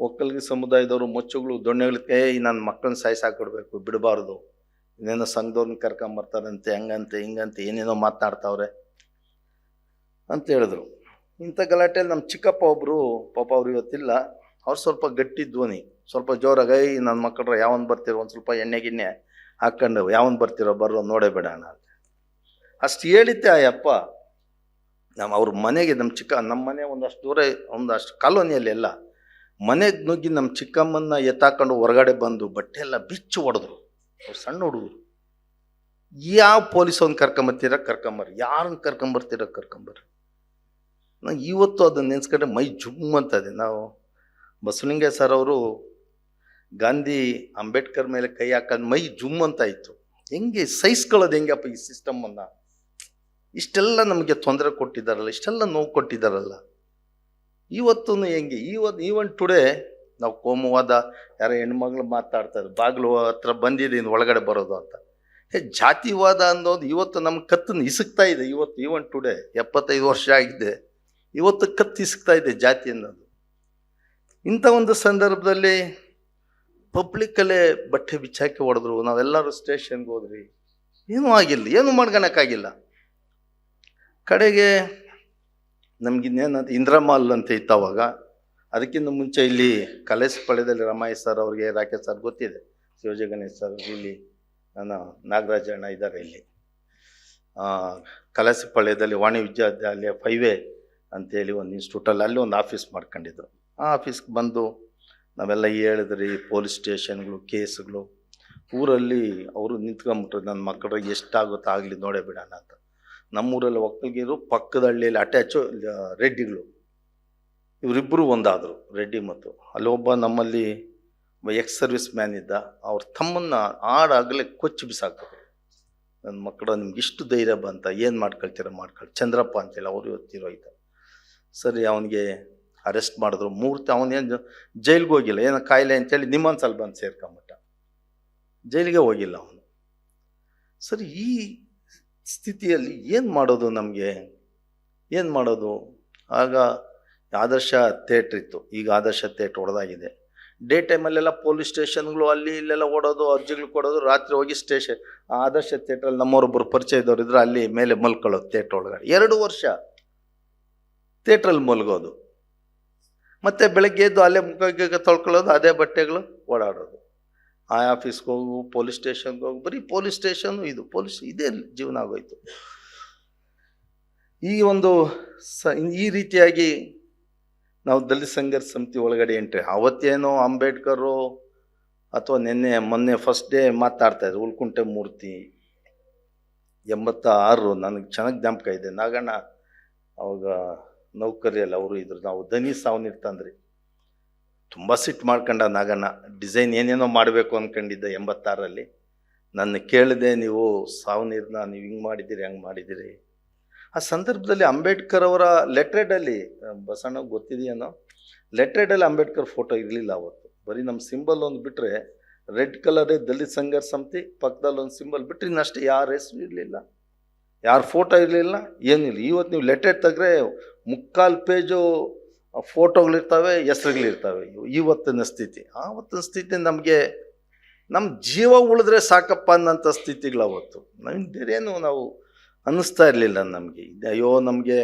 ಒಕ್ಕಲಿಗ ಸಮುದಾಯದವರು ಮೊಚ್ಚುಗಳು ದೊಣ್ಣೆಗಳಿಗೆ, ನನ್ನ ಮಕ್ಕಳನ್ನ ಸಾಯಿಸಾಕೊಡ್ಬೇಕು, ಬಿಡಬಾರ್ದು, ಇನ್ನೇನೋ ಸಂಘದವ್ರನ್ನ ಕರ್ಕೊಂಬರ್ತಾರಂತೆ, ಹಂಗಂತೆ ಹಿಂಗಂತೆ ಏನೇನೋ ಮಾತನಾಡ್ತಾವ್ರೆ ಅಂತ ಹೇಳಿದ್ರು. ಇಂಥ ಗಲಾಟೆಯಲ್ಲಿ ನಮ್ಮ ಚಿಕ್ಕಪ್ಪ ಒಬ್ಬರು, ಪಾಪ ಅವ್ರು ಇವತ್ತಿಲ್ಲ, ಅವ್ರು ಸ್ವಲ್ಪ ಗಟ್ಟಿ ಧ್ವನಿ, ಸ್ವಲ್ಪ ಜೋರಾಗಿ, ನನ್ನ ಮಕ್ಕಳ್ರ ಯಾವನ್ ಬರ್ತಿರೋ ಒಂದು ಸ್ವಲ್ಪ ಎಣ್ಣೆ ಗಿಣ್ಣೆ ಹಾಕ್ಕೊಂಡು ಯಾವನ್ ಬರ್ತಿರೋ ಬರ್ರೋ ನೋಡೇ ಬೇಡಣ ಅಂತ ಅಷ್ಟು ಹೇಳಿದ್ದೆ. ಆ ಅಪ್ಪ ಅವ್ರ ಮನೆಗೆ, ನಮ್ಮ ಮನೆ ಒಂದಷ್ಟು ದೂರ, ಒಂದಷ್ಟು ಕಾಲೋನಿಯಲ್ಲಿ ಎಲ್ಲ ಮನೆಗೆ ನುಗ್ಗಿ ನಮ್ಮ ಚಿಕ್ಕಮ್ಮನ್ನ ಎತ್ತಾಕೊಂಡು ಹೊರಗಡೆ ಬಂದು ಬಟ್ಟೆ ಎಲ್ಲ ಬಿಚ್ಚು ಹೊಡೆದ್ರು. ಅವ್ರು ಸಣ್ಣ ಹುಡುಗರು. ಯಾವ ಪೊಲೀಸವ್ನ ಕರ್ಕೊಂಬರ್ರಿ, ಯಾರನ್ನ ಕರ್ಕೊಂಬರ್ರಿ. ನಾವು ಇವತ್ತು ಅದನ್ನ ನೆನ್ಸ್ಕೊಂಡ್ರೆ ಮೈ ಜುಮ್ ಅಂತದೆ. ನಾವು ಬಸವಲಿಂಗ ಸರ್ ಅವರು ಗಾಂಧಿ ಅಂಬೇಡ್ಕರ್ ಮೇಲೆ ಕೈ ಹಾಕೊಂಡು ಮೈ ಜುಮ್ ಅಂತ ಇತ್ತು. ಹೆಂಗೆ ಸಹಿಸ್ಕೊಳ್ಳೋದು ಹೆಂಗಪ್ಪ ಈ ಸಿಸ್ಟಮನ್ನು? ಇಷ್ಟೆಲ್ಲ ನಮಗೆ ತೊಂದರೆ ಕೊಟ್ಟಿದ್ದಾರಲ್ಲ, ಇಷ್ಟೆಲ್ಲ ನೋವು ಕೊಟ್ಟಿದ್ದಾರಲ್ಲ. ಇವತ್ತು ಹೆಂಗೆ, ಈವನ್ ಟುಡೇ ನಾವು ಕೋಮುವಾದ, ಯಾರೋ ಹೆಣ್ಮಗಳು ಮಾತಾಡ್ತಾರೆ, ಬಾಗಿಲು ಹತ್ರ ಬಂದಿದ್ದೀನಿ ಒಳಗಡೆ ಬರೋದು ಅಂತ. ಜಾತಿವಾದ ಅನ್ನೋದು ಇವತ್ತು ನಮ್ಮ ಕತ್ತನ್ನು ಇಸುಕ್ತಾ ಇದೆ. ಈವನ್ ಟುಡೇ 75 ವರ್ಷ ಆಗಿದೆ, ಇವತ್ತು ಕತ್ತು ಇಸುಕ್ತಾ ಇದೆ ಜಾತಿ ಅನ್ನೋದು. ಇಂಥ ಒಂದು ಸಂದರ್ಭದಲ್ಲಿ ಪಬ್ಲಿಕ್ಕಲ್ಲೇ ಬಟ್ಟೆ ಬಿಚ್ಚಾಕಿ ಹೊಡೆದ್ರು. ನಾವೆಲ್ಲರೂ ಸ್ಟೇಷನ್ಗೆ ಹೋದ್ರಿ, ಏನೂ ಆಗಿಲ್ಲ, ಏನು ಮಾಡ್ಕೊಳಕ್ಕಾಗಿಲ್ಲ. ಕಡೆಗೆ ನಮಗಿನ್ನೇನಂತ ಇಂದ್ರಮಾಲ್ ಅಂತ ಇತ್ತು ಅವಾಗ. ಅದಕ್ಕಿಂತ ಮುಂಚೆ ಇಲ್ಲಿ ಕಲೇಶಪಾಳ್ಯದಲ್ಲಿ ರಮಾಯಿ ಸರ್ ಅವ್ರಿಗೆ, ರಾಕೇಶ್ ಸರ್ ಗೊತ್ತಿದೆ, ಶಿವಜಗಣೇಶ್ ಸರ್, ಇಲ್ಲಿ ನಾನು ನಾಗರಾಜಣ್ಣ ಇದ್ದಾರೆ. ಇಲ್ಲಿ ಕಲೇಶಪಾಳ್ಯದಲ್ಲಿ ವಾಣಿ ವಿದ್ಯಾಲಯ 5A ಅಂತೇಳಿ ಒಂದು ಇನ್ಸ್ಟಿಟ್ಯೂಟಲ್ಲಿ ಅಲ್ಲಿ ಒಂದು ಆಫೀಸ್ ಮಾಡ್ಕೊಂಡಿದ್ರು. ಆ ಆಫೀಸ್ಗೆ ಬಂದು ನಾವೆಲ್ಲ ಹೇಳಿದ್ರಿ, ಪೊಲೀಸ್ ಸ್ಟೇಷನ್ಗಳು, ಕೇಸ್ಗಳು, ಊರಲ್ಲಿ ಅವರು ನಿಂತ್ಕೊಂಬಿಟ್ರು, ನನ್ನ ಮಕ್ಕಳಿಗೆ ಎಷ್ಟಾಗುತ್ತೋ ಆಗಲಿ ನೋಡೇ ಬಿಡೋಣ ಅಂತ. ನಮ್ಮೂರಲ್ಲಿ ಒಕ್ಕಲಿಗರು, ಪಕ್ಕದ ಹಳ್ಳಿಯಲ್ಲಿ ಅಟ್ಯಾಚು ರೆಡ್ಡಿಗಳು, ಇವರಿಬ್ಬರು ಒಂದಾದರು, ರೆಡ್ಡಿ ಮತ್ತು. ಅಲ್ಲಿ ಒಬ್ಬ ನಮ್ಮಲ್ಲಿ ಎಕ್ಸ್ ಸರ್ವಿಸ್ ಮ್ಯಾನ್ ಇದ್ದ, ಅವ್ರ ತಮ್ಮನ್ನ ಆಡಾಗಲೇ ಕೊಚ್ಚಿ ಬಿಸಾಕಿದ್ರು. ನನ್ನ ಮಕ್ಕಳು ನಿಮ್ಗೆ ಇಷ್ಟು ಧೈರ್ಯ ಬಂತ, ಏನು ಮಾಡ್ಕೊಳ್ತೀರ ಮಾಡ್ಕೊಳ್ಳಿ. ಚಂದ್ರಪ್ಪ ಅಂತೇಳಿ ಅವರು ಇವತ್ತಿರೋ ಇದ್ದ. ಸರಿ, ಅವನಿಗೆ ಅರೆಸ್ಟ್ ಮಾಡಿದ್ರು. ಅವನೇನು ಜೈಲಿಗೆ ಹೋಗಿಲ್ಲ, ಏನೋ ಕಾಯಿಲೆ ಅಂತೇಳಿ ನಿಮ್ಮನ್ಸಲ್ಲಿ ಬಂದು ಸೇರ್ಕೊಂಬಿಟ್ಟ, ಜೈಲಿಗೆ ಹೋಗಿಲ್ಲ ಅವನು. ಸರಿ, ಈ ಸ್ಥಿತಿಯಲ್ಲಿ ಏನು ಮಾಡೋದು, ನಮಗೆ ಏನು ಮಾಡೋದು? ಆಗ ಆದರ್ಶ ಥಿಯೇಟ್ರ್ ಇತ್ತು, ಈಗ ಆದರ್ಶ ಥಿಯೇಟ್ರ್ ಹೊಡೆದಾಗಿದೆ. ಡೇ ಟೈಮಲ್ಲೆಲ್ಲ ಪೊಲೀಸ್ ಸ್ಟೇಷನ್ಗಳು ಅಲ್ಲಿ ಇಲ್ಲೆಲ್ಲ ಓಡೋದು, ಅರ್ಜಿಗಳು ಕೊಡೋದು. ರಾತ್ರಿ ಹೋಗಿ ಆದರ್ಶ ಥಿಯೇಟ್ರಲ್ಲಿ ನಮ್ಮವರೊಬ್ಬರು ಪರಿಚಯ ಇದ್ದವ್ರು ಇದ್ರು, ಅಲ್ಲಿ ಮೇಲೆ ಮಲ್ಕೊಳ್ಳೋದು ಥಿಯೇಟ್ರ್ ಒಳಗಡೆ. 2 ವರ್ಷ ಥಿಯೇಟ್ರಲ್ಲಿ ಮಲ್ಗೋದು, ಮತ್ತೆ ಬೆಳಗ್ಗೆ ಎದ್ದು ಅಲ್ಲೇ ಮುಖ ತೊಳ್ಕೊಳ್ಳೋದು, ಅದೇ ಬಟ್ಟೆಗಳು ಓಡಾಡೋದು. ಆ ಆಫೀಸ್ಗೆ ಹೋಗು, ಪೊಲೀಸ್ ಸ್ಟೇಷನ್ಗೆ ಹೋಗು, ಬರೀ ಪೊಲೀಸ್ ಸ್ಟೇಷನ್ನು, ಇದು ಪೊಲೀಸ್, ಇದೇ ಜೀವನ ಆಗೋಯ್ತು. ಈ ರೀತಿಯಾಗಿ ನಾವು ದಲಿತ ಸಂಘರ್ಷ ಸಮಿತಿ ಒಳಗಡೆ ಎಂಟ್ರಿ. ಅವತ್ತೇನೋ ಅಂಬೇಡ್ಕರು ಅಥವಾ ಮೊನ್ನೆ ಫಸ್ಟ್ ಡೇ ಮಾತಾಡ್ತಾಯಿದ್ರು, ಉಳ್ಕುಂಟೆ ಮೂರ್ತಿ 86, ನನಗೆ ಚೆನ್ನಾಗಿ ಜ್ಞಾಪಕ ಇದೆ. ನಾಗಣ್ಣ ಅವಾಗ ನೌಕರಿಯಲ್ಲಿ ಅವರು ಇದ್ರು, ನಾವು ದನಿ ಸಾವನಿರ್ತಂದ್ರಿ. ತುಂಬ ಸಿಟ್ಟು ಮಾಡ್ಕೊಂಡ ನಾಗಣ್ಣ. ಡಿಸೈನ್ ಏನೇನೋ ಮಾಡಬೇಕು ಅಂದ್ಕೊಂಡಿದ್ದೆ 86ರಲ್ಲಿ. ನನ್ನ ಕೇಳಿದೆ, ನೀವು ಸಾವನೀರನ್ನ ನೀವು ಹಿಂಗೆ ಮಾಡಿದ್ದೀರಿ, ಹಂಗೆ ಮಾಡಿದ್ದೀರಿ. ಆ ಸಂದರ್ಭದಲ್ಲಿ ಅಂಬೇಡ್ಕರ್ ಅವರ ಲೆಟ್ರೇಡಲ್ಲಿ, ಬಸಣ್ಣ ಗೊತ್ತಿದೆಯೇನೋ, ಲೆಟ್ರೇಡಲ್ಲಿ ಅಂಬೇಡ್ಕರ್ ಫೋಟೋ ಇರಲಿಲ್ಲ ಅವತ್ತು. ಬರೀ ನಮ್ಮ ಸಿಂಬಲ್ ಒಂದು ಬಿಟ್ಟರೆ, ರೆಡ್ ಕಲರೇ ದಲಿತ ಸಂಘರ್ಷ ಸಮಿತಿ, ಪಕ್ಕದಲ್ಲಿ ಒಂದು ಸಿಂಬಲ್ ಬಿಟ್ಟರೆ ಇನ್ನಷ್ಟೇ ಯಾರ ಹೆಸರು ಇರಲಿಲ್ಲ, ಯಾರ ಫೋಟೋ ಇರಲಿಲ್ಲ, ಏನಿಲ್ಲ. ಇವತ್ತು ನೀವು ಲೆಟ್ರೇಡ್ ತೆಗ್ರೆ 3/4 ಪೇಜು ಫೋಟೋಗಳಿರ್ತವೆ, ಹೆಸರುಗಳಿರ್ತವೆ. ಇವತ್ತಿನ ಸ್ಥಿತಿ, ಆವತ್ತಿನ ಸ್ಥಿತಿ ನಮಗೆ ನಮ್ಮ ಜೀವ ಉಳಿದ್ರೆ ಸಾಕಪ್ಪ ಅನ್ನೋಂಥ ಸ್ಥಿತಿಗಳವತ್ತು. ಬೇರೇನು ನಾವು ಅನ್ನಿಸ್ತಾ ಇರಲಿಲ್ಲ ನಮಗೆ. ಅಯ್ಯೋ ನಮಗೆ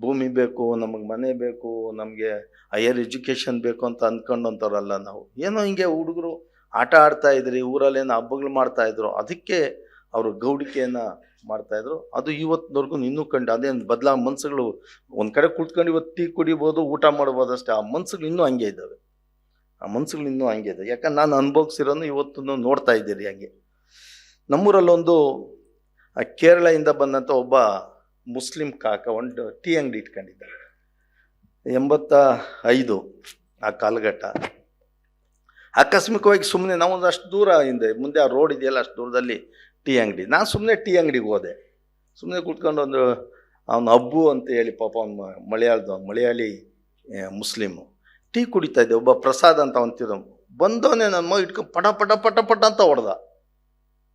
ಭೂಮಿ ಬೇಕು, ನಮಗೆ ಮನೆ ಬೇಕು, ನಮಗೆ ಹೈಯರ್ ಎಜುಕೇಷನ್ ಬೇಕು ಅಂತ ಅಂದ್ಕೊಂಡಂಥವ್ರಲ್ಲ ನಾವು. ಏನೋ ಹಿಂಗೆ ಹುಡುಗರು ಆಟ ಆಡ್ತಾಯಿದ್ರಿ, ಊರಲ್ಲೇನೋ ಹಬ್ಬಗಳು ಮಾಡ್ತಾಯಿದ್ರು, ಅದಕ್ಕೆ ಅವರು ಗೌಡಿಕೆಯನ್ನು ಮಾಡ್ತಾಯಿದ್ರು. ಅದು ಇವತ್ತಿನವರೆಗೂ ಇನ್ನೂ ಅದೇನು ಮನ್ಸುಗಳು ಒಂದು ಕಡೆ ಕುತ್ಕೊಂಡು ಇವತ್ತು ಟೀ ಕುಡಿಬೋದು, ಊಟ ಮಾಡ್ಬೋದು ಅಷ್ಟೇ. ಆ ಮನ್ಸುಗಳು ಇನ್ನೂ ಹಂಗೆ ಇದ್ದಾವೆ, ಯಾಕಂದ್ರೆ ನಾನು ಅನುಭವಿಸಿರೋನು ಇವತ್ತು ನೋಡ್ತಾ ಇದ್ದೀರಿ. ಹಂಗೆ ನಮ್ಮೂರಲ್ಲೊಂದು ಕೇರಳದಿಂದ ಬಂದಂಥ ಒಬ್ಬ ಮುಸ್ಲಿಂ ಕಾಕ ಒಂದು ಟೀ ಅಂಗಡಿ ಇಟ್ಕೊಂಡಿದ್ದ. 85 ಆ ಕಾಲಘಟ್ಟ. ಆಕಸ್ಮಿಕವಾಗಿ ಸುಮ್ಮನೆ ನಾವೊಂದು ಅಷ್ಟು ದೂರ ಹಿಂದೆ ಮುಂದೆ ಆ ರೋಡ್ ಇದೆಯಲ್ಲ, ಅಷ್ಟು ದೂರದಲ್ಲಿ ಟೀ ಅಂಗಡಿ. ನಾನು ಸುಮ್ಮನೆ ಟೀ ಅಂಗಡಿಗೆ ಹೋದೆ. ಸುಮ್ಮನೆ ಕೂತ್ಕೊಂಡು ಅವನು ಅಬ್ಬು ಅಂತ ಹೇಳಿ, ಪಾಪ ಅವನು ಮಲಯಾಳಿ ಮುಸ್ಲಿಮು, ಟೀ ಕುಡಿತಾ ಇದ್ದೆ. ಒಬ್ಬ ಪ್ರಸಾದ್ ಅಂತ ಅಂತಿದ್ದ, ಬಂದವನೇ ನನ್ನ ಮಗ ಇಟ್ಕೊಂಡು ಪಟ ಪಟ ಪಟ ಪಟ ಅಂತ ಹೊಡೆದ.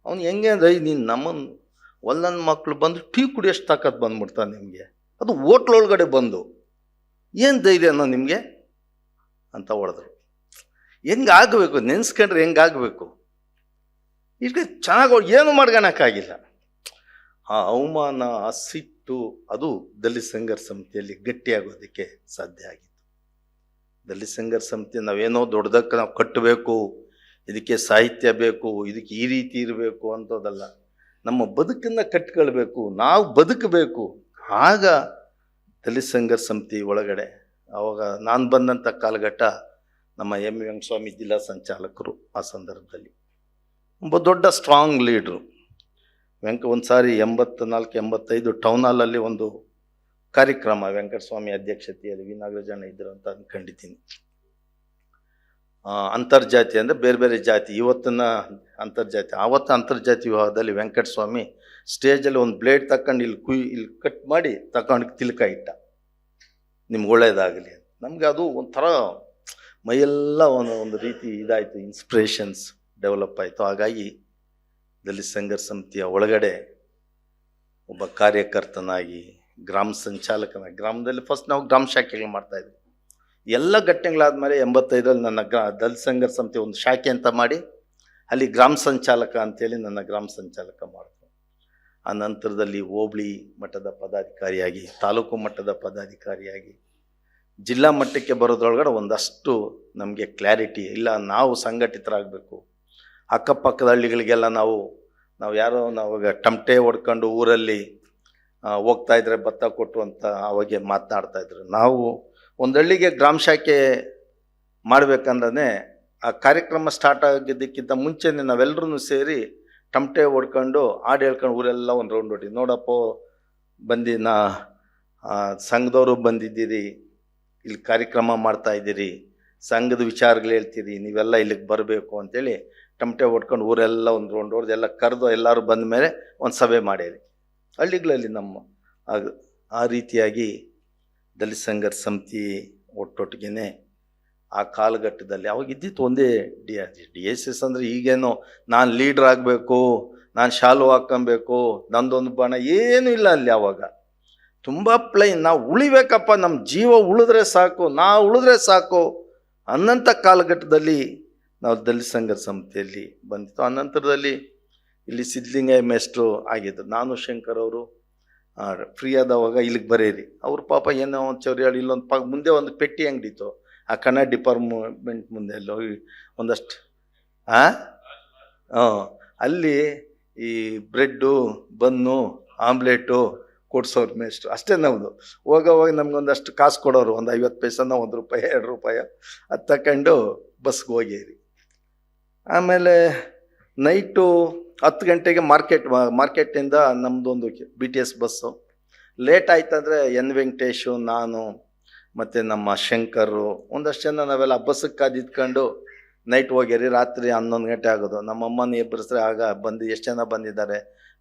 ಅವ್ನು ಹೆಂಗೆ ಅಂದರೆ, ನೀನು ನಮ್ಮನ್ನು ನನ್ನ ಮಕ್ಕಳು ಬಂದು ಟೀ ಕುಡಿಯೋಷ್ಟು ತಾಕತ್ತು ಬಂದ್ಬಿಡ್ತಾನೆ ನಿಮಗೆ, ಅದು ಹೋಟ್ಲೊಳಗಡೆ ಬಂದು, ಏನು ಧೈರ್ಯನೋ ನಿಮಗೆ ಅಂತ ಹೊಡೆದ್ರು. ಹೆಂಗಾಗಬೇಕು ನೆನೆಸ್ಕೊಂಡ್ರೆ, ಹೆಂಗಾಗಬೇಕು? ಈಗ ಚೆನ್ನಾಗಿ ಏನು ಮಾಡ್ಕೊಳಕ್ಕಾಗಿಲ್ಲ. ಆ ಅವಮಾನ, ಆ ಸಿಟ್ಟು, ಅದು ದಲಿತ ಸಂಘರ್ಷ ಸಮಿತಿಯಲ್ಲಿ ಗಟ್ಟಿಯಾಗೋದಕ್ಕೆ ಸಾಧ್ಯ ಆಗಿತ್ತು. ದಲಿತ ಸಂಘರ್ಷ ಸಮಿತಿ ನಾವೇನೋ ದೊಡ್ಡದಕ್ಕೆ ನಾವು ಕಟ್ಟಬೇಕು, ಇದಕ್ಕೆ ಸಾಹಿತ್ಯ ಬೇಕು, ಇದಕ್ಕೆ ಈ ರೀತಿ ಇರಬೇಕು ಅಂತೋದಲ್ಲ. ನಮ್ಮ ಬದುಕನ್ನು ಕಟ್ಕೊಳ್ಬೇಕು, ನಾವು ಬದುಕಬೇಕು. ಆಗ ದಲಿತ ಸಂಘರ್ಷ ಸಮಿತಿ ಒಳಗಡೆ ಆವಾಗ ನಾನು ಬಂದಂಥ ಕಾಲಘಟ್ಟ ನಮ್ಮ ಎಂ ವೆಂಕಟಸ್ವಾಮಿ ಜಿಲ್ಲಾ ಸಂಚಾಲಕರು. ಆ ಸಂದರ್ಭದಲ್ಲಿ ಒಬ್ಬ ದೊಡ್ಡ ಸ್ಟ್ರಾಂಗ್ ಲೀಡ್ರು ಒಂದು ಸಾರಿ 84-85 ಟೌನ್ ಹಾಲಲ್ಲಿ ಒಂದು ಕಾರ್ಯಕ್ರಮ ವೆಂಕಟಸ್ವಾಮಿ ಅಧ್ಯಕ್ಷತೆಯಲ್ಲಿ ವಿ ನಾಗರಾಜಣ್ಣ ಇದ್ರು ಅಂತ ಅಂದ್ಕೊಂಡಿದ್ದೀನಿ. ಅಂತರ್ಜಾತಿ ಅಂದರೆ ಬೇರೆ ಬೇರೆ ಜಾತಿ, ಇವತ್ತಿನ ಅಂತರ್ಜಾತಿ. ಆವತ್ತು ಅಂತರ್ಜಾತಿ ವಿವಾಹದಲ್ಲಿ ವೆಂಕಟಸ್ವಾಮಿ ಸ್ಟೇಜಲ್ಲಿ ಒಂದು ಬ್ಲೇಡ್ ತಗೊಂಡು ಇಲ್ಲಿ ಕಟ್ ಮಾಡಿ ತಗೊಂಡು ತಿಲಕ ಇಟ್ಟ, ನಿಮ್ಗೆ ಒಳ್ಳೇದಾಗಲಿ. ನಮಗೆ ಅದು ಒಂಥರ ಮೈಯೆಲ್ಲ ಒಂದು ರೀತಿ ಇದಾಯಿತು, ಇನ್ಸ್ಪಿರೇಷನ್ಸ್ ಡೆವಲಪ್ ಆಯಿತು. ಹಾಗಾಗಿ ದಲಿತ ಸಂಘರ್ಷ ಸಮಿತಿಯ ಒಳಗಡೆ ಒಬ್ಬ ಕಾರ್ಯಕರ್ತನಾಗಿ, ಗ್ರಾಮ ಸಂಚಾಲಕನಾಗಿ, ಗ್ರಾಮದಲ್ಲಿ ಫಸ್ಟ್ ನಾವು ಗ್ರಾಮ ಶಾಖೆಗಳು ಮಾಡ್ತಾಯಿದ್ವಿ. ಎಲ್ಲ ಘಟನೆಗಳಾದಮೇಲೆ 85ರಲ್ಲಿ ನನ್ನ ದಲಿತ ಸಂಘರ್ಷ ಸಮಿತಿ ಒಂದು ಶಾಖೆ ಅಂತ ಮಾಡಿ ಅಲ್ಲಿ ಗ್ರಾಮ ಸಂಚಾಲಕ ಅಂತೇಳಿ ನನ್ನ ಗ್ರಾಮ ಸಂಚಾಲಕ ಮಾಡಿದ್ರು. ಆ ನಂತರದಲ್ಲಿ ಹೋಬಳಿ ಮಟ್ಟದ ಪದಾಧಿಕಾರಿಯಾಗಿ, ತಾಲೂಕು ಮಟ್ಟದ ಪದಾಧಿಕಾರಿಯಾಗಿ, ಜಿಲ್ಲಾ ಮಟ್ಟಕ್ಕೆ ಬರೋದ್ರೊಳಗಡೆ ಒಂದಷ್ಟು ನಮಗೆ ಕ್ಲಾರಿಟಿ ಇಲ್ಲ. ನಾವು ಸಂಘಟಿತರಾಗಬೇಕು. ಅಕ್ಕಪಕ್ಕದ ಹಳ್ಳಿಗಳಿಗೆಲ್ಲ ನಾವು ನಾವಾಗ ಟಮಟೆ ಹೊಡ್ಕೊಂಡು ಊರಲ್ಲಿ ಹೋಗ್ತಾಯಿದ್ರೆ ಭತ್ತ ಕೊಟ್ಟು ಅಂತ ಅವಾಗೆ ಮಾತನಾಡ್ತಾಯಿದ್ರು. ನಾವು ಒಂದು ಹಳ್ಳಿಗೆ ಗ್ರಾಮ ಶಾಖೆ ಮಾಡಬೇಕಂದ್ರೆ ಆ ಕಾರ್ಯಕ್ರಮ ಸ್ಟಾರ್ಟ್ ಆಗಿದ್ದಕ್ಕಿಂತ ಮುಂಚೆನೇ ನಾವೆಲ್ಲರೂ ಸೇರಿ ಟಮಟೆ ಹೊಡ್ಕೊಂಡು ಹಾಡು ಹೇಳ್ಕೊಂಡು ಊರೆಲ್ಲ ಒಂದು ರೌಂಡ್ ಹೊಡಿ, ನೋಡಪ್ಪ ಬಂದು ಸಂಘದವರು ಬಂದಿದ್ದೀರಿ, ಇಲ್ಲಿ ಕಾರ್ಯಕ್ರಮ ಮಾಡ್ತಾ ಇದ್ದೀರಿ, ಸಂಘದ ವಿಚಾರಗಳು ಹೇಳ್ತೀರಿ, ನೀವೆಲ್ಲ ಇಲ್ಲಿಗೆ ಬರಬೇಕು ಅಂತೇಳಿ ಟಮಟೆ ಹೊಡ್ಕೊಂಡು ಊರೆಲ್ಲ ಒಂದು ರೌಂಡ್ ಹೊಡೆದು ಎಲ್ಲ ಕರೆದು ಎಲ್ಲರೂ ಬಂದ ಮೇಲೆ ಒಂದು ಸಭೆ ಮಾಡ್ಯಾರಿ ಹಳ್ಳಿಗಳಲ್ಲಿ ನಮ್ಮ. ಆ ರೀತಿಯಾಗಿ ದಲಿತ ಸಂಘರ್ಷ ಸಮಿತಿ ಒಟ್ಟೊಟ್ಟಿಗೆ ಆ ಕಾಲಘಟ್ಟದಲ್ಲಿ ಅವಾಗ ಇದ್ದಿತ್ತು ಒಂದೇ DSS ಅಂದರೆ ಈಗೇನೋ ನಾನು ಲೀಡ್ರ್ ಆಗಬೇಕು, ನಾನು ಶಾಲು ಹಾಕ್ಕೊಬೇಕು, ನಂದೊಂದು ಬಣ ಏನೂ ಇಲ್ಲ ಅಲ್ಲಿ. ಆವಾಗ ತುಂಬ ಪ್ಲೈನ್, ನಾವು ಉಳಿಬೇಕಪ್ಪ, ನಮ್ಮ ಜೀವ ಉಳಿದ್ರೆ ಸಾಕು, ನಾವು ಉಳಿದ್ರೆ ಸಾಕು ಅನ್ನಂಥ ಕಾಲಘಟ್ಟದಲ್ಲಿ ನಾವು ದಲಿತ ಸಂಘರ್ಷ ಸಮಿತಿಯಲ್ಲಿ ಬಂದಿತ್ತು. ಆನಂತರದಲ್ಲಿ ಇಲ್ಲಿ ಸಿದ್ಧಲಿಂಗಯ್ಯ ಮೇಸ್ಟ್ರು ಆಗಿದ್ದು, ನಾನು ಶಂಕರ್ ಅವರು ಫ್ರೀ ಆದವಾಗ ಇಲ್ಲಿಗೆ ಬರೀರಿ. ಅವ್ರ ಪಾಪ ಏನೋ ಒಂದು ಚೌರಿಯಾಳಿ ಇಲ್ಲೊಂದು ಮುಂದೆ ಒಂದು ಪೆಟ್ಟಿ ಅಂಗಡಿತ್ತು, ಆ ಕನ್ನಡ ಡಿಪಾರ್ಟ್ಮೆಂಟ್ ಮುಂದೆ ಎಲ್ಲೋ ಒಂದಷ್ಟು ಅಲ್ಲಿ ಈ ಬ್ರೆಡ್ಡು ಬನ್ನು ಆಮ್ಲೆಟು ಕೊಡ್ಸೋರು ಮೇಸ್ಟ್ರು ಅಷ್ಟೇ. ನಮ್ಮದು ಹೋಗೋವಾಗ ನಮ್ಗೊಂದಷ್ಟು ಕಾಸು ಕೊಡೋರು, ಒಂದು 50 ಪೈಸನ, 1 ರೂಪಾಯಿ 2 ರೂಪಾಯಿ ಅದು ತಗೊಂಡು ಬಸ್ಗೆ ಹೋಗಿರಿ. ಆಮೇಲೆ ನೈಟು 10 ಗಂಟೆಗೆ ಮಾರ್ಕೆಟಿಂದ ನಮ್ಮದೊಂದು BTS ಬಸ್ಸು ಲೇಟ್ ಆಯ್ತಂದರೆ ವೆಂಕಟೇಶು, ನಾನು ಮತ್ತು ನಮ್ಮ ಶಂಕರು ಒಂದಷ್ಟು ಜನ ನಾವೆಲ್ಲ ಬಸ್ಸಕ್ಕೆ ಕಾದಿದ್ಕೊಂಡು ನೈಟ್ ಹೋಗ್ಯಾರಿ. ರಾತ್ರಿ 11 ಗಂಟೆ ಆಗೋದು. ನಮ್ಮಮ್ಮನ ಎಬ್ಬರಿಸಿದ್ರೆ ಆಗ ಬಂದು ಎಷ್ಟು ಜನ ಬಂದಿದ್ದಾರೆ,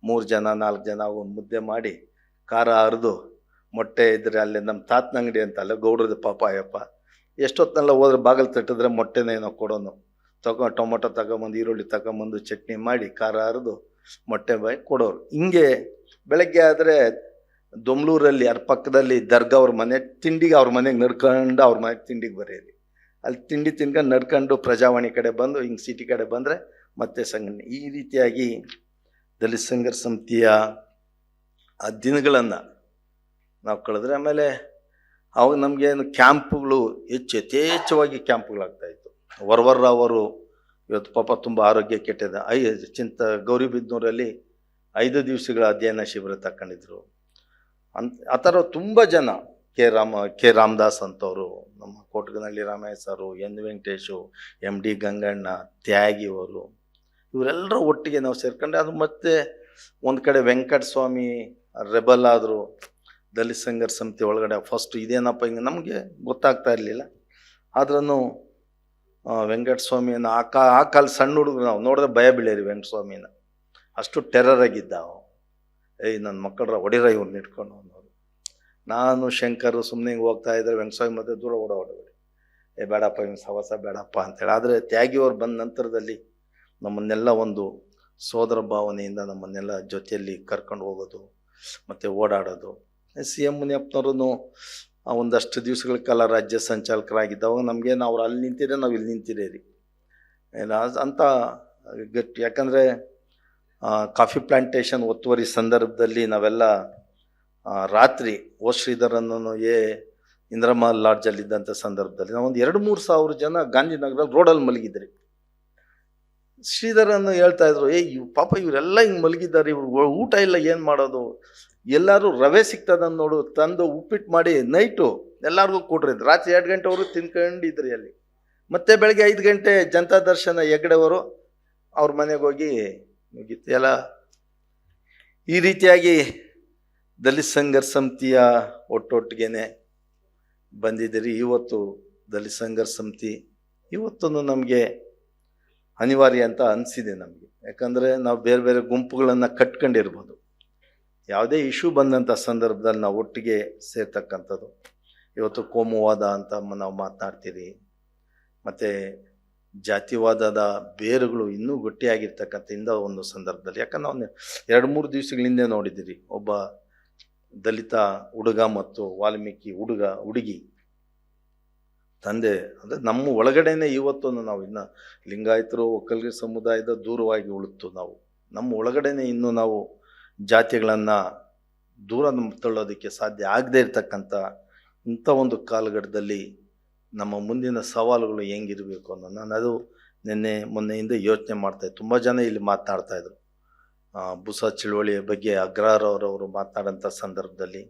3 ಜನ 4 ಜನ, ಒಂದು ಮುದ್ದೆ ಮಾಡಿ ಖಾರ ಹರಿದು ಮೊಟ್ಟೆ ಇದ್ದರೆ ಅಲ್ಲಿ ನಮ್ಮ ತಾತನ ಅಂಗಡಿ ಅಂತ ಅಲ್ಲ ಗೌಡ್ರದ್ದು ಪಾಪ ಅಯ್ಯಪ್ಪ, ಎಷ್ಟೊತ್ತನೆಲ್ಲ ಹೋದ್ರೆ ಬಾಗಿಲು ತಟ್ಟಿದ್ರೆ ಮೊಟ್ಟೆನೇನೋ ಕೊಡೋನು, ಟೊಮೊಟೊ ತಗೊಂಬಂದು ಈರುಳ್ಳಿ ತಗೊಂಬಂದು ಚಟ್ನಿ ಮಾಡಿ ಖಾರ ಹರಿದು ಮೊಟ್ಟೆ ಬಾಯಿ ಕೊಡೋರು. ಹಿಂಗೆ ಬೆಳಗ್ಗೆ ಆದರೆ ದೊಮ್ಲೂರಲ್ಲಿ ಅದ್ರ ಪಕ್ಕದಲ್ಲಿ ದರ್ಗಾ ಅವ್ರ ಮನೆ, ತಿಂಡಿಗೆ ಅವ್ರ ಮನೆಗೆ ನಡ್ಕೊಂಡು ಅವ್ರ ಮನೆಗೆ ತಿಂಡಿಗೆ ಬರೆಯಿರಿ. ಅಲ್ಲಿ ತಿಂಡಿ ತಿನ್ಕೊಂಡು ನಡ್ಕೊಂಡು ಪ್ರಜಾವಾಣಿ ಕಡೆ ಬಂದು ಹಿಂಗೆ ಸಿಟಿ ಕಡೆ ಬಂದರೆ ಮತ್ತೆ ಸಂಘಟನೆ. ಈ ರೀತಿಯಾಗಿ ದಲಿತ ಸಂಘರ್ಷ ಸಮಿತಿಯ ಆ ದಿನಗಳನ್ನು ನಾವು ಕಳೆದ್ರೆ. ಆಮೇಲೆ ಅವಾಗ ನಮಗೇನು ಕ್ಯಾಂಪ್ಗಳು ಯಥೇಚ್ಛವಾಗಿ ಕ್ಯಾಂಪ್ಗಳಾಗ್ತಾಯಿತ್ತು. ವರವರ್ರಾವ್ ಅವರು ಇವತ್ತು ಪಾಪ ತುಂಬ ಆರೋಗ್ಯ ಕೆಟ್ಟಿದೆ. ಗೌರಿಬಿದನೂರಲ್ಲಿ 5 ದಿವಸಗಳ ಅಧ್ಯಯನ ಶಿಬಿರ ತಗೊಂಡಿದ್ರು. ಆ ಥರ ತುಂಬ ಜನ, ಕೆ ರಾಮದಾಸ್ ಅಂತವರು, ನಮ್ಮ ಕೋಟಗನಹಳ್ಳಿ ರಾಮಯ್ಯ ಸರು, ವೆಂಕಟೇಶು, MD ಗಂಗಣ್ಣ, ತ್ಯಾಗಿ ಅವರು, ಇವರೆಲ್ಲರೂ ಒಟ್ಟಿಗೆ ನಾವು ಸೇರ್ಕೊಂಡೆ. ಅದು ಮತ್ತೆ ಒಂದು ಕಡೆ ವೆಂಕಟ ಸ್ವಾಮಿ ರೆಬಲ್ ಆದರು ದಲಿತ ಸಂಘರ್ಷ ಸಮಿತಿ ಒಳಗಡೆ. ಫಸ್ಟ್ ಇದೇನಪ್ಪ ಹಿಂಗೆ ನಮಗೆ ಗೊತ್ತಾಗ್ತಾ ಇರಲಿಲ್ಲ. ಆದ್ರೂ ವೆಂಕಟ ಸ್ವಾಮಿಯನ್ನು ಆ ಕಾಲ ಸಣ್ಣ ಹುಡುಗರು ನಾವು ನೋಡಿದ್ರೆ ಭಯ ಬೀಳೇರಿ ವೆಂಕಟಸ್ವಾಮಿನ, ಅಷ್ಟು ಟೆರರ್ ಆಗಿದ್ದ. ನನ್ನ ಮಕ್ಕಳ ಹೊಡಿರ ಇವ್ರನ್ನ ಇಟ್ಕೊಂಡು ಅನ್ನೋರು. ನಾನು ಶಂಕರು ಸುಮ್ಮನೆ ಹೋಗ್ತಾ ಇದ್ದರೆ ವೆಂಕಟಸ್ವಾಮಿ ಮತ್ತೆ ದೂರ ಓಡೋಡಿ, ಬೇಡಪ್ಪ ಇವ್ನ ಸವಾಸ ಬೇಡಪ್ಪ ಅಂತೇಳಿ. ಆದರೆ ತ್ಯಾಗಿಯವ್ರು ಬಂದ ನಂತರದಲ್ಲಿ ನಮ್ಮನ್ನೆಲ್ಲ ಒಂದು ಸೋದರ ಭಾವನೆಯಿಂದ ನಮ್ಮನ್ನೆಲ್ಲ ಜೊತೆಯಲ್ಲಿ ಕರ್ಕೊಂಡು ಹೋಗೋದು ಮತ್ತು ಓಡಾಡೋದು. CM ಮುನಿಯಪ್ಪನವ್ರೂ ಒಂದಷ್ಟು ದಿವಸಗಳ ಕಾಲ ರಾಜ್ಯ ಸಂಚಾಲಕರಾಗಿದ್ದವಾಗ ನಮಗೇನು ಅವ್ರು ಅಲ್ಲಿ ನಿಂತಿದ್ರೆ ನಾವು ಇಲ್ಲಿ ನಿಂತಿರೇರಿ ಅಂತ ಗಟ್ಟಿ. ಯಾಕಂದರೆ ಕಾಫಿ ಪ್ಲಾಂಟೇಶನ್ ಒತ್ತುವರಿ ಸಂದರ್ಭದಲ್ಲಿ ನಾವೆಲ್ಲ ರಾತ್ರಿ ಶ್ರೀಧರನ್ನು ಇಂದ್ರಮಹಲ್ ಲಾಡ್ಜಲ್ಲಿದ್ದಂಥ ಸಂದರ್ಭದಲ್ಲಿ ನಾವೊಂದು 2-3 ಸಾವಿರ ಜನ ಗಾಂಧಿನಗರಲ್ಲಿ ರೋಡಲ್ಲಿ ಮಲಗಿದ್ರಿ. ಶ್ರೀಧರನ್ನು ಹೇಳ್ತಾ ಇದ್ರು, ಪಾಪ ಇವರೆಲ್ಲ ಹಿಂಗೆ ಮಲಗಿದ್ದಾರೆ, ಇವ್ರು ಊಟ ಇಲ್ಲ, ಏನು ಮಾಡೋದು, ಎಲ್ಲರೂ ರವೆ ಸಿಗ್ತದನ್ನು ನೋಡು ತಂದು ಉಪ್ಪಿಟ್ಟು ಮಾಡಿ ನೈಟು ಎಲ್ಲರಿಗೂ ಕೊಡ್ರಿ. ರಾತ್ರಿ 2 ಗಂಟೆವರೆಗೂ ತಿನ್ಕೊಂಡಿದ್ರಿ ಅಲ್ಲಿ. ಮತ್ತೆ ಬೆಳಗ್ಗೆ 5 ಗಂಟೆ ಜನತಾ ದರ್ಶನ ಹೆಗ್ಡೆವರು ಅವ್ರ ಮನೆಗೆ ಹೋಗಿ ಮುಗೀತು ಎಲ್ಲ. ಈ ರೀತಿಯಾಗಿ ದಲಿತ ಸಂಘರ್ಷ ಸಮಿತಿಯ ಒಟ್ಟೊಟ್ಟಿಗೆ ಬಂದಿದ್ದೀರಿ. ಇವತ್ತು ದಲಿತ ಸಂಘರ್ಷ ಸಮಿತಿ ಇವತ್ತೊಂದು ನಮಗೆ ಅನಿವಾರ್ಯ ಅಂತ ಅನಿಸಿದೆ ನಮಗೆ. ಯಾಕಂದರೆ ನಾವು ಬೇರೆ ಬೇರೆ ಗುಂಪುಗಳನ್ನು ಕಟ್ಕೊಂಡಿರ್ಬೋದು, ಯಾವುದೇ ಇಶ್ಯೂ ಬಂದಂಥ ಸಂದರ್ಭದಲ್ಲಿ ನಾವು ಒಟ್ಟಿಗೆ ಸೇರ್ತಕ್ಕಂಥದ್ದು. ಇವತ್ತು ಕೋಮುವಾದ ಅಂತ ನಾವು ಮಾತನಾಡ್ತೀರಿ, ಮತ್ತು ಜಾತಿವಾದದ ಬೇರುಗಳು ಇನ್ನೂ ಗಟ್ಟಿಯಾಗಿರ್ತಕ್ಕಂಥ ಒಂದು ಸಂದರ್ಭದಲ್ಲಿ. ಯಾಕಂದ್ರೆ ನಾವು 2-3 ದಿವಸಗಳ ಹಿಂದೆ ನೋಡಿದ್ದೀರಿ, ಒಬ್ಬ ದಲಿತ ಹುಡುಗ ಮತ್ತು ವಾಲ್ಮೀಕಿ ಹುಡುಗಿ ತಂದೆ. ಅಂದರೆ ನಮ್ಮ ಒಳಗಡೆನೆ ಇವತ್ತೊಂದು ನಾವು ಇನ್ನು ಲಿಂಗಾಯತರು ಒಕ್ಕಲಿಗರ ಸಮುದಾಯದ ದೂರವಾಗಿ ಉಳಿತು. ನಮ್ಮ ಒಳಗಡೆನೆ ಇನ್ನೂ ನಾವು ಜಾತಿಗಳನ್ನು ದೂರ ತಳ್ಳೋದಕ್ಕೆ ಸಾಧ್ಯ ಆಗದೆ ಇರತಕ್ಕಂಥ ಇಂಥ ಒಂದು ಕಾಲಘಟ್ಟದಲ್ಲಿ ನಮ್ಮ ಮುಂದಿನ ಸವಾಲುಗಳು ಹೆಂಗಿರಬೇಕು ಅನ್ನೋ ನಾನು ಅದು ಮೊನ್ನೆಯಿಂದ ಯೋಚನೆ ಮಾಡ್ತಾಯಿದ್ದೆ. ತುಂಬ ಜನ ಇಲ್ಲಿ ಮಾತನಾಡ್ತಾಯಿದ್ರು ಬುಸ ಚಳುವಳಿಯ ಬಗ್ಗೆ. ಅಗ್ರಹಾರವರು ಮಾತನಾಡೋಂಥ ಸಂದರ್ಭದಲ್ಲಿ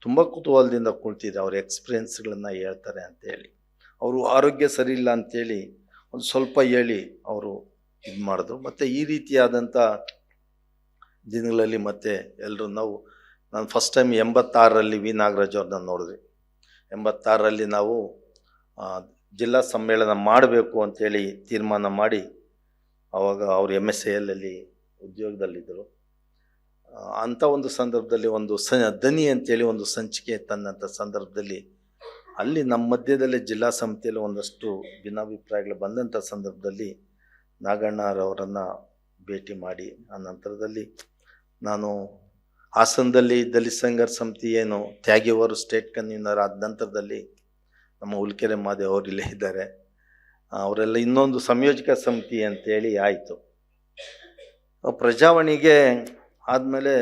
ತುಂಬ ಕುತೂಹಲದಿಂದ ಕುಳಿತಿದ್ದೆ. ಅವ್ರ ಎಕ್ಸ್ಪೀರಿಯನ್ಸ್ಗಳನ್ನು ಹೇಳ್ತಾರೆ ಅಂತೇಳಿ. ಅವರು ಆರೋಗ್ಯ ಸರಿ ಇಲ್ಲ ಅಂಥೇಳಿ ಒಂದು ಸ್ವಲ್ಪ ಹೇಳಿ ಅವರು ಇದು ಮಾಡಿದ್ರು. ಮತ್ತು ಈ ರೀತಿಯಾದಂಥ ದಿನಗಳಲ್ಲಿ ಮತ್ತೆ ಎಲ್ಲರೂ ನಾನು ಫಸ್ಟ್ ಟೈಮ್ 86ರಲ್ಲಿ ವಿ ನಾಗರಾಜ್ ಅವ್ರನ್ನ ನೋಡಿದ್ವಿ. 86ರಲ್ಲಿ ನಾವು ಜಿಲ್ಲಾ ಸಮ್ಮೇಳನ ಮಾಡಬೇಕು ಅಂತೇಳಿ ತೀರ್ಮಾನ ಮಾಡಿ, ಆವಾಗ ಅವರು MSAL ಉದ್ಯೋಗದಲ್ಲಿದ್ದರು. ಅಂಥ ಒಂದು ಸಂದರ್ಭದಲ್ಲಿ ಒಂದು ದನಿ ಅಂತೇಳಿ ಒಂದು ಸಂಚಿಕೆ ತಂದಂಥ ಸಂದರ್ಭದಲ್ಲಿ ಅಲ್ಲಿ ನಮ್ಮ ಮಧ್ಯದಲ್ಲೇ ಜಿಲ್ಲಾ ಸಮಿತಿಯಲ್ಲಿ ಒಂದಷ್ಟು ಭಿನ್ನಾಭಿಪ್ರಾಯಗಳು ಬಂದಂಥ ಸಂದರ್ಭದಲ್ಲಿ ನಾಗಣ್ಣರವರನ್ನು ಭೇಟಿ ಮಾಡಿ, ಆ ನಂತರದಲ್ಲಿ ನಾನು ಹಾಸನದಲ್ಲಿ ದಲಿತ ಸಂಘರ್ಷ ಸಮಿತಿ ಏನು ತ್ಯಾಗಿಯವರು ಸ್ಟೇಟ್ ಕನ್ವೀನರ್ ಆದ ನಂತರದಲ್ಲಿ ನಮ್ಮ ಹುಲ್ಕೆರೆ ಮಾದೇವ್ ಅವರು ಇಲ್ಲೇ ಇದ್ದಾರೆ, ಅವರೆಲ್ಲ ಇನ್ನೊಂದು ಸಂಯೋಜಕ ಸಮಿತಿ ಅಂತೇಳಿ ಆಯಿತು. ಪ್ರಜಾವಾಣಿಗೆ ಆದಮೇಲೆ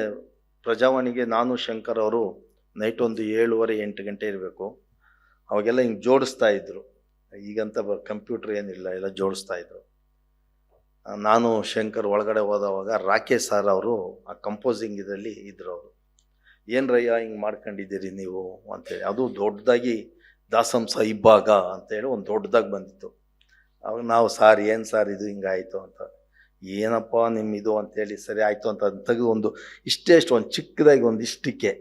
ಪ್ರಜಾವಾಣಿಗೆ ನಾನು ಶಂಕರ್ ಅವರು ನೈಟ್ ಒಂದು 7:30-8 ಗಂಟೆ ಇರಬೇಕು. ಅವಾಗೆಲ್ಲ ಹಿಂಗೆ ಜೋಡಿಸ್ತಾ ಇದ್ರು, ಈಗಂತ ಕಂಪ್ಯೂಟರ್ ಏನಿಲ್ಲ, ಎಲ್ಲ ಜೋಡಿಸ್ತಾ ಇದ್ರು. ನಾನು ಶಂಕರ್ ಒಳಗಡೆ ಹೋದವಾಗ ರಾಕೇಶ್ ಸರ್ ಅವರು ಆ ಕಂಪೋಸಿಂಗ್ ಇದರಲ್ಲಿ ಇದ್ರು. ಅವರು ಏನು ರಯ್ಯ ಹಿಂಗೆ ಮಾಡ್ಕೊಂಡಿದ್ದೀರಿ ನೀವು ಅಂತೇಳಿ, ಅದು ದೊಡ್ಡದಾಗಿ ದಾಸಂಸ ಇಬ್ಬಾಗ ಅಂತೇಳಿ ಒಂದು ದೊಡ್ಡದಾಗಿ ಬಂದಿತ್ತು. ಅವಾಗ ನಾವು ಸಾರ್ ಏನು ಸಾರ್ ಇದು ಹಿಂಗಾಯಿತು ಅಂತ, ಏನಪ್ಪ ನಿಮ್ಮಿದು ಅಂತೇಳಿ ಸರಿ ಆಯಿತು ಅಂತ ತೆಗೆದು ಒಂದು ಒಂದು ಚಿಕ್ಕದಾಗಿ ಒಂದು ಇಷ್ಟಕ್ಕೆ